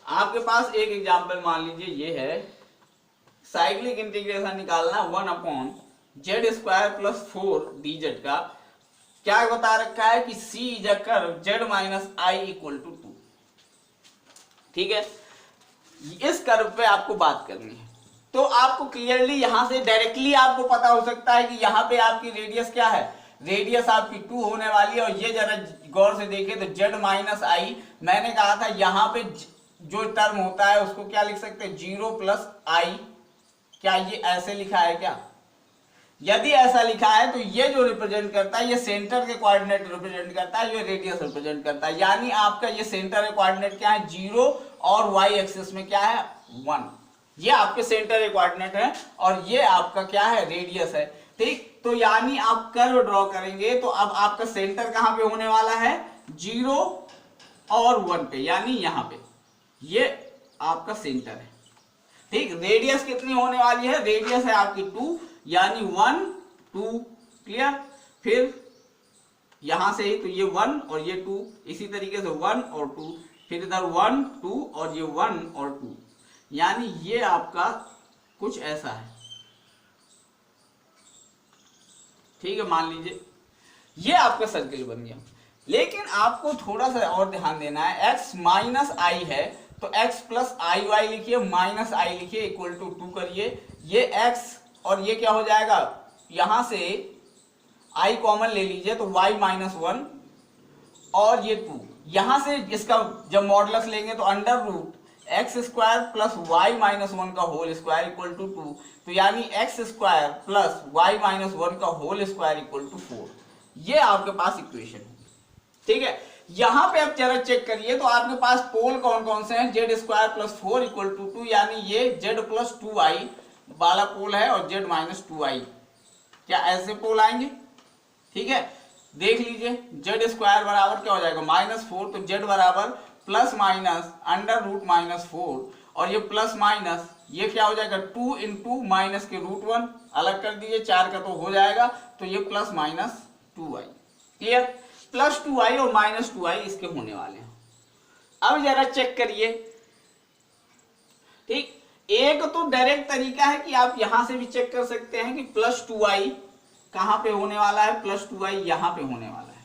आपके पास एक एग्जाम्पल, मान लीजिए ये है साइक्लिक इंटीग्रेशन निकालना 1/z² + 4 dz का। क्या बता रखा है कि C is a curve z-i = 2, ठीक है। इस कर्व पे आपको बात करनी है, तो आपको क्लियरली यहां से डायरेक्टली आपको पता हो सकता है कि यहां पे आपकी रेडियस क्या है, रेडियस आपकी 2 होने वाली है। और ये जरा गौर से देखिए तो z-i, मैंने कहा था यहां पे जो टर्म होता है उसको क्या लिख सकते हैं 0 + i। क्या ये ऐसे लिखा है क्या? यदि ऐसा लिखा है तो ये जो रिप्रेजेंट करता है ये सेंटर के कोऑर्डिनेट रिप्रेजेंट करता है, ये रेडियस रिप्रेजेंट करता है। यानी आपका ये सेंटर के कोऑर्डिनेट क्या है 0 और y एक्सिस में क्या है 1। ये आपके सेंटर के कोऑर्डिनेट है और ये आपका क्या है रेडियस है, ठीक। तो यानी आप कर्व ड्रॉ करेंगे तो अब आपका सेंटर कहां पे होने वाला है 0 और 1 पे, यानी यहां पे ये आपका सेंटर है, ठीक। रेडियस कितनी होने वाली है, रेडियस है आपकी 2 यानी 1 2, क्लियर। फिर यहां से ही, तो ये 1 और ये 2, इसी तरीके से 1 और 2, फिर इधर 1 2 और ये 1 और 2, यानी ये आपका कुछ ऐसा है। ठीक है, मान लीजिए ये आपका सर्किल बन गया। लेकिन आपको थोड़ा सा और ध्यान देना है, x माइनस आई है तो x प्लस आई वाई लिखिए, माइनस आई लिखिए, इक्वल टू 2 करिए। ये x और ये क्या हो जाएगा, यहां से i कॉमन ले लीजिए तो y माइनस 1 और ये 2, यहां से इसका जब मॉडुलस लेंगे तो under root x square plus y minus 1 का होल स्क्वायर इक्वल टू 2, तो यानी x square plus y minus 1 का होल स्क्वायर इक्वल टू 4। ये आपके पास इक्वेशन है। ठीक है, यहां पे आप जरा चेक करिए तो आपके पास पोल कौन कौन से हैं, z square plus 4 equal to 2, यानी ये जेड प्लस 2i वाला पोल है और जेड माइनस 2i, क्या ऐसे पोल आएंगे? ठीक है, देख लीजिए, जेड स्क्वायर बराबर क्या हो जाएगा -4, तो जेड बराबर प्लस माइनस अंडर रूट -4 और ये प्लस माइनस ये क्या हो जाएगा 2 इंटू माइनस के √1, अलग कर दीजिए, 4 का तो हो जाएगा, तो ये plus minus 2i। Clear, plus 2i और माइनस 2i इसके होने वाले हैं। अब जरा चेक करिए। ठीक, एक तो डायरेक्ट तरीका है कि आप यहां से भी चेक कर सकते हैं कि प्लस 2i कहां पे होने वाला है, प्लस 2i यहां पे होने वाला है,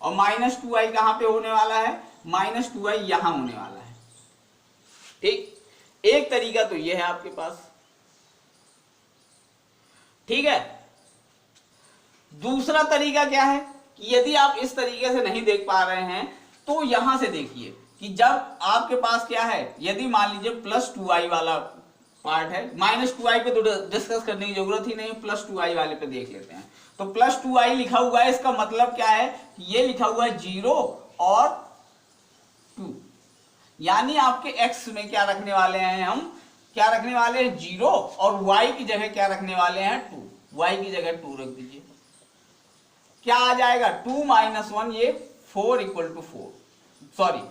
और माइनस 2i कहां पे होने वाला है, माइनस 2i यहां होने वाला है। ठीक, एक तरीका तो ये है आपके पास। ठीक है, दूसरा तरीका क्या है कि यदि आप इस तरीके से नहीं देख पा रहे हैं तो यहां से देखिए कि जब आपके पास क्या है, यदि मान लीजिए प्लस 2i वाला पार्ट है, माइनस 2i पे तो डिस्कस करने की जरूरत ही नहीं, प्लस 2i वाले पे देख लेते हैं। तो प्लस 2i लिखा हुआ है, इसका मतलब क्या है, ये लिखा हुआ है 0 और 2, यानी आपके x में क्या रखने वाले हैं, हम क्या रखने वाले हैं 0 और y की जगह क्या रखने वाले हैं 2, y की जगह 2 रख दीजिए, क्या आ जाएगा 2 माइनस 1, ये 4 इक्वल टू 4, सॉरी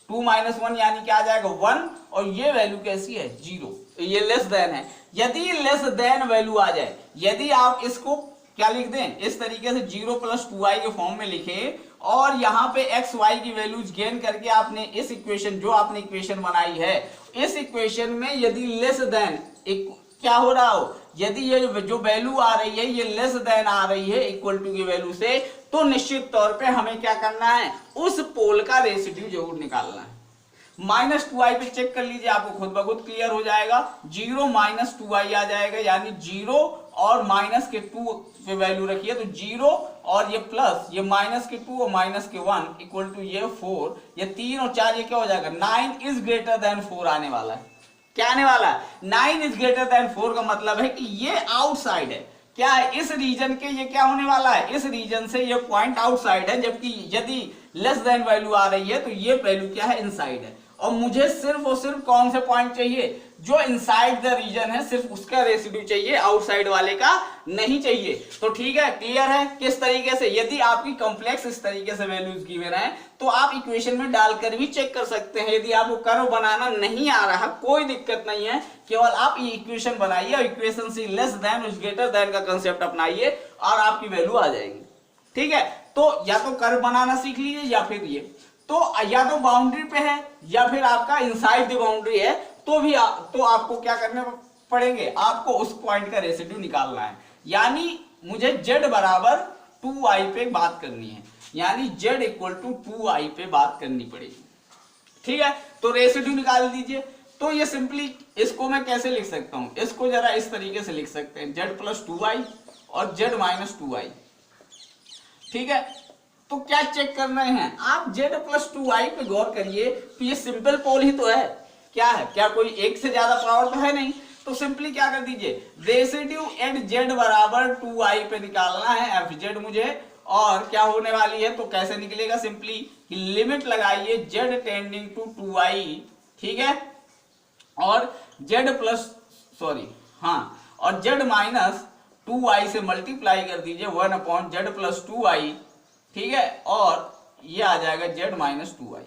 2 माइनस 1 यानी क्या आ जाएगा 1, और ये वैल्यू कैसी है 0, ये लेस देन है। यदि लेस देन वैल्यू आ जाए, यदि आप इसको क्या लिख दें, इस तरीके से 0 प्लस 2i के फॉर्म में लिखे और यहाँ पे x y की वैल्यूज गेन करके आपने इस इक्वेशन, जो आपने इक्वेशन बनाई है, इस इक्वेशन में यदि लेस देन क्या हो रहा हो, यदि ये जो वैल्यू आ रही है ये लेस देन आ रही है इक्वल टू की वैल्यू से, तो निश्चित तौर पे हमें क्या करना है, उस पोल का रेसिड्यू जरूर निकालना है। माइनस 2i पे चेक कर लीजिए, आपको खुद ब खुद क्लियर हो जाएगा, 0 माइनस 2i आ जाएगा, यानी 0 और माइनस के 2 पे वैल्यू रखिए, तो 0 और ये प्लस ये माइनस के 2 और माइनस के 1 इक्वल टू ये 4, ये 3 और 4 ये क्या हो जाएगा 9 इज ग्रेटर देन 4 आने वाला है। क्या आने वाला है 9 इज ग्रेटर देन 4 का मतलब है कि ये आउटसाइड है, क्या है इस रीजन के, ये क्या होने वाला है, इस रीजन से ये पॉइंट आउटसाइड है, जबकि यदि लेस देन वैल्यू आ रही है तो ये वैल्यू क्या है इनसाइड है। और मुझे सिर्फ और सिर्फ कौन से पॉइंट चाहिए, जो इनसाइड द रीजन है, सिर्फ उसका रेसिड्यू चाहिए, आउटसाइड वाले का नहीं चाहिए। तो ठीक है, क्लियर है किस तरीके से, यदि आपकी कॉम्प्लेक्स इस तरीके से वैल्यूज गिवन है तो आप इक्वेशन में डालकर भी चेक कर सकते हैं। यदि आपको कर्व बनाना नहीं आ रहा, कोई दिक्कत नहीं है, केवल आप ये इक्वेशन बनाइए और इक्वेशन से लेस देन और ग्रेटर देन का कंसेप्ट अपनाइए और आपकी वैल्यू आ जाएगी। ठीक है, तो या तो कर्व बनाना सीख लीजिए, या फिर ये तो या तो बाउंड्री पे है या फिर आपका इनसाइड द बाउंड्री है, तो भी तो आपको क्या करने पड़ेंगे, आपको उस पॉइंट का रेसिड्यू निकालना है। यानी मुझे z बराबर 2i पे बात करनी है, यानी z इक्वल टू 2i पे बात करनी पड़ेगी। ठीक है, तो रेसिड्यू निकाल दीजिए। तो ये सिंपली इसको मैं कैसे लिख सकता हूं, इसको जरा इस तरीके से लिख सकते हैं, z प्लस 2i और z माइनस 2i। ठीक है, तो क्या चेक कर रहे हैं आप, z प्लस 2i पे गौर करिए, तो ये सिंपल पोल ही तो है, क्या है, क्या कोई एक से ज्यादा पावर तो है नहीं, तो सिंपली क्या कर दीजिए, रेसिड्यू एट z बराबर 2i पे निकालना है fz मुझे, और क्या होने वाली है, तो कैसे निकलेगा, सिंपली लिमिट लगाइए z टेंडिंग टू 2i। ठीक है, और z प्लस सॉरी हाँ, और z माइनस 2i से मल्टीप्लाई कर दीजिए 1 अपॉन z प्लस 2i। ठीक है, और ये आ जाएगा z माइनस 2i।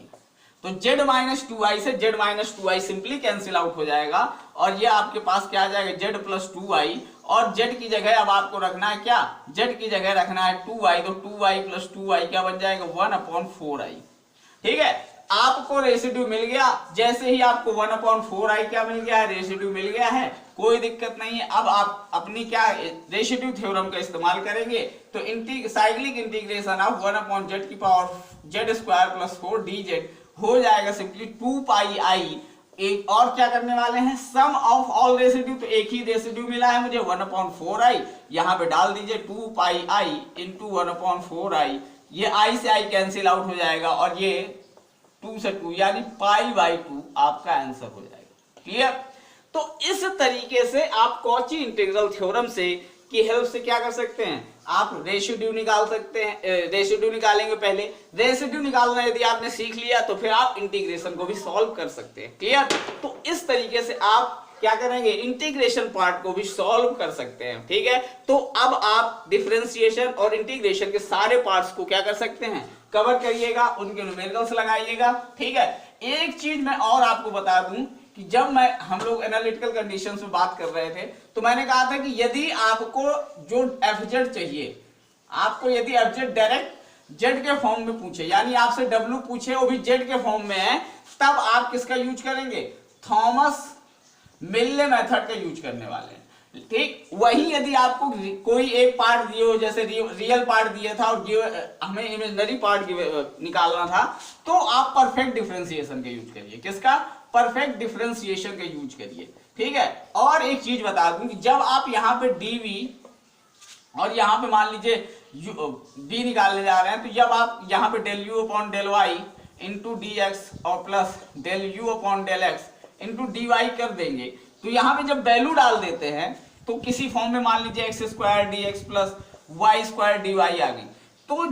तो z माइनस 2i से z minus 2i simply cancel out हो जाएगा और ये आपके पास क्या आ जाएगा z प्लस 2i और z की जगह अब आपको रखना है क्या, z की जगह रखना है 2i, तो 2i प्लस 2i क्या बन जाएगा 1/4i। ठीक है, आपको रेसिड्यू मिल गया, जैसे ही आपको 1/4i क्या मिल गया है, रेसिड्यू मिल गया है, कोई दिक्कत नहीं है। अब आप अपनी क्या रेसिड्यू थ्योरम का इस्तेमाल करेंगे, तो साइक्लिक इंटीग्रेशन ऑफ 1/z की power z square plus 4 dz हो जाएगा सिंपली 2πi। एक और क्या करने वाले हैं, सम ऑफ ऑल रेसिड्यू, तो एक ही रेसिड्यू मिला है मुझे 1/4i, यहाँ पे डाल दीजिए 2πi इंटू 1/4i, ये i से i कैंसिल आउट हो जाएगा और ये 2 से 2 यानी π/2 आपका आंसर हो जाएगा। क्लियर? तो इस तरीके से आप कॉची इंटीग्रल थ्योरम से की हेल्प से क्या कर सकते हैं, आप रेसिड्यू निकाल सकते हैं। रेसिड्यू निकालेंगे, पहले रेसिड्यू निकालना यदि आपने सीख लिया तो फिर आप इंटीग्रेशन को भी सॉल्व कर सकते हैं। क्लियर? तो इस तरीके से आप क्या करेंगे, इंटीग्रेशन पार्ट को भी सॉल्व कर सकते हैं। ठीक है, तो अब आप डिफरेंशिएशन और इंटीग्रेशन के सारे पार्ट्स को क्या कर सकते हैं, कवर करिएगा, उनके न्यूमेरिकल्स लगाइएगा। ठीक है, एक चीज मैं और आपको बता दूं कि जब हम लोग एनालिटिकल कंडीशंस में बात कर रहे थे तो मैंने कहा था कि यदि आपको जो fz चाहिए, आपको यदि fz डायरेक्ट z के फॉर्म में पूछे, यानी आपसे w पूछे वो भी z के फॉर्म में है, तब आप किसका यूज करेंगे, थॉमस मिल्ले मेथड का यूज करने वाले हैं। ठीक, वही यदि आपको कोई एक पार्ट दिए हो, जैसे रियल पार्ट दिया था और हमें इमेजिनरी पार्ट निकालना था, तो आप परफेक्ट डिफरेंशिएशन का यूज करिए। किसका, परफेक्ट डिफरेंशिएशन का यूज करिए। ठीक है, और एक चीज बता दूं कि जब आप यहाँ पे dv और यहाँ पे मान लीजिए b निकालने जा रहे हैं, तो जब आप यहाँ पे del u upon del y into dx और plus del u upon del x into dy कर देंगे, तो यहाँ पे जब वैल्यू डाल देते हैं तो किसी फॉर्म में मान लीजिए x square dx plus y square dy आ गई, तो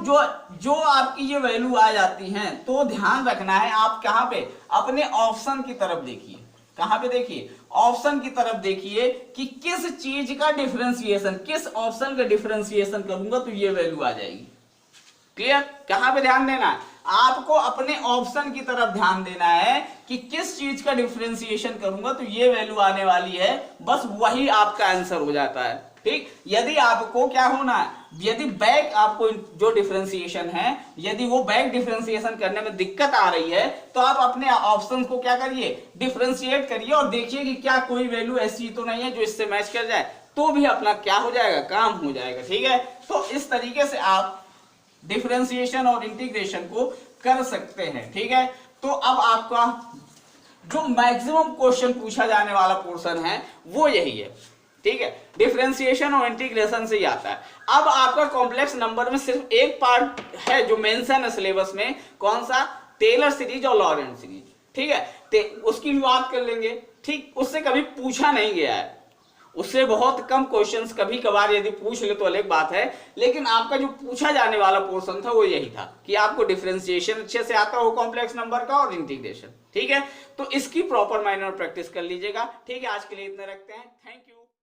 जो आपकी ये वैल्यू आ जाती हैं, तो ध्यान रखना है आप कहाँ पे, अपने ऑप्शन की तरफ देखिए। कहाँ पे देखिए, ऑप्शन की तरफ देखिए कि किस चीज का डिफरेंशिएशन, किस ऑप्शन का डिफरेंशिएशन करूंगा तो ये वैल्यू आ जाएगी। क्लियर? कहाँ पे ध्यान देना है, आपको अपने ऑप्शन की तरफ ध्यान देना है कि किस चीज का डिफरेंशिएशन करूंगा तो ये वैल्यू आने वाली है, बस वही आपका आंसर हो जाता है। ठीक, यदि आपको क्या होना है, यदि बैक आपको जो डिफरेंशिएशन है, यदि वो बैक डिफरेंशिएशन करने में दिक्कत आ रही है, तो आप अपने ऑप्शंस को क्या करिए, डिफरेंशिएट करिए और देखिए कि क्या कोई वैल्यू ऐसी तो नहीं है जो इससे मैच कर जाए, तो भी अपना क्या हो जाएगा, काम हो जाएगा। ठीक है, तो इस तरीके से आप डिफरेंशिएशन और इंटीग्रेशन को कर सकते हैं। ठीक है, तो अब आपका जो मैक्सिमम क्वेश्चन पूछा जाने वाला पोर्शन है वो यही है। ठीक है, डिफरेंशिएशन और इंटीग्रेशन से ही आता है। अब आपका कॉम्प्लेक्स नंबर में सिर्फ एक पार्ट है जो मेंशन है सिलेबस में, कौन सा, टेलर सीरीज और लॉरेंट सीरीज। ठीक है, उसकी भी बात कर लेंगे। ठीक, उससे कभी पूछा नहीं गया है, उससे बहुत कम क्वेश्चंस कभी कभार यदि पूछ ले तो अलग बात है, लेकिन आपका जो पूछा जाने वाला पोर्शन था वो यही था कि आपको डिफरेंशिएशन अच्छे से आता हो कॉम्प्लेक्स नंबर का और इंटीग्रेशन। ठीक है, तो इसकी प्रॉपर माइनर प्रैक्टिस कर लीजिएगा। ठीक है, आज के लिए इतना रखते हैं। Thank you.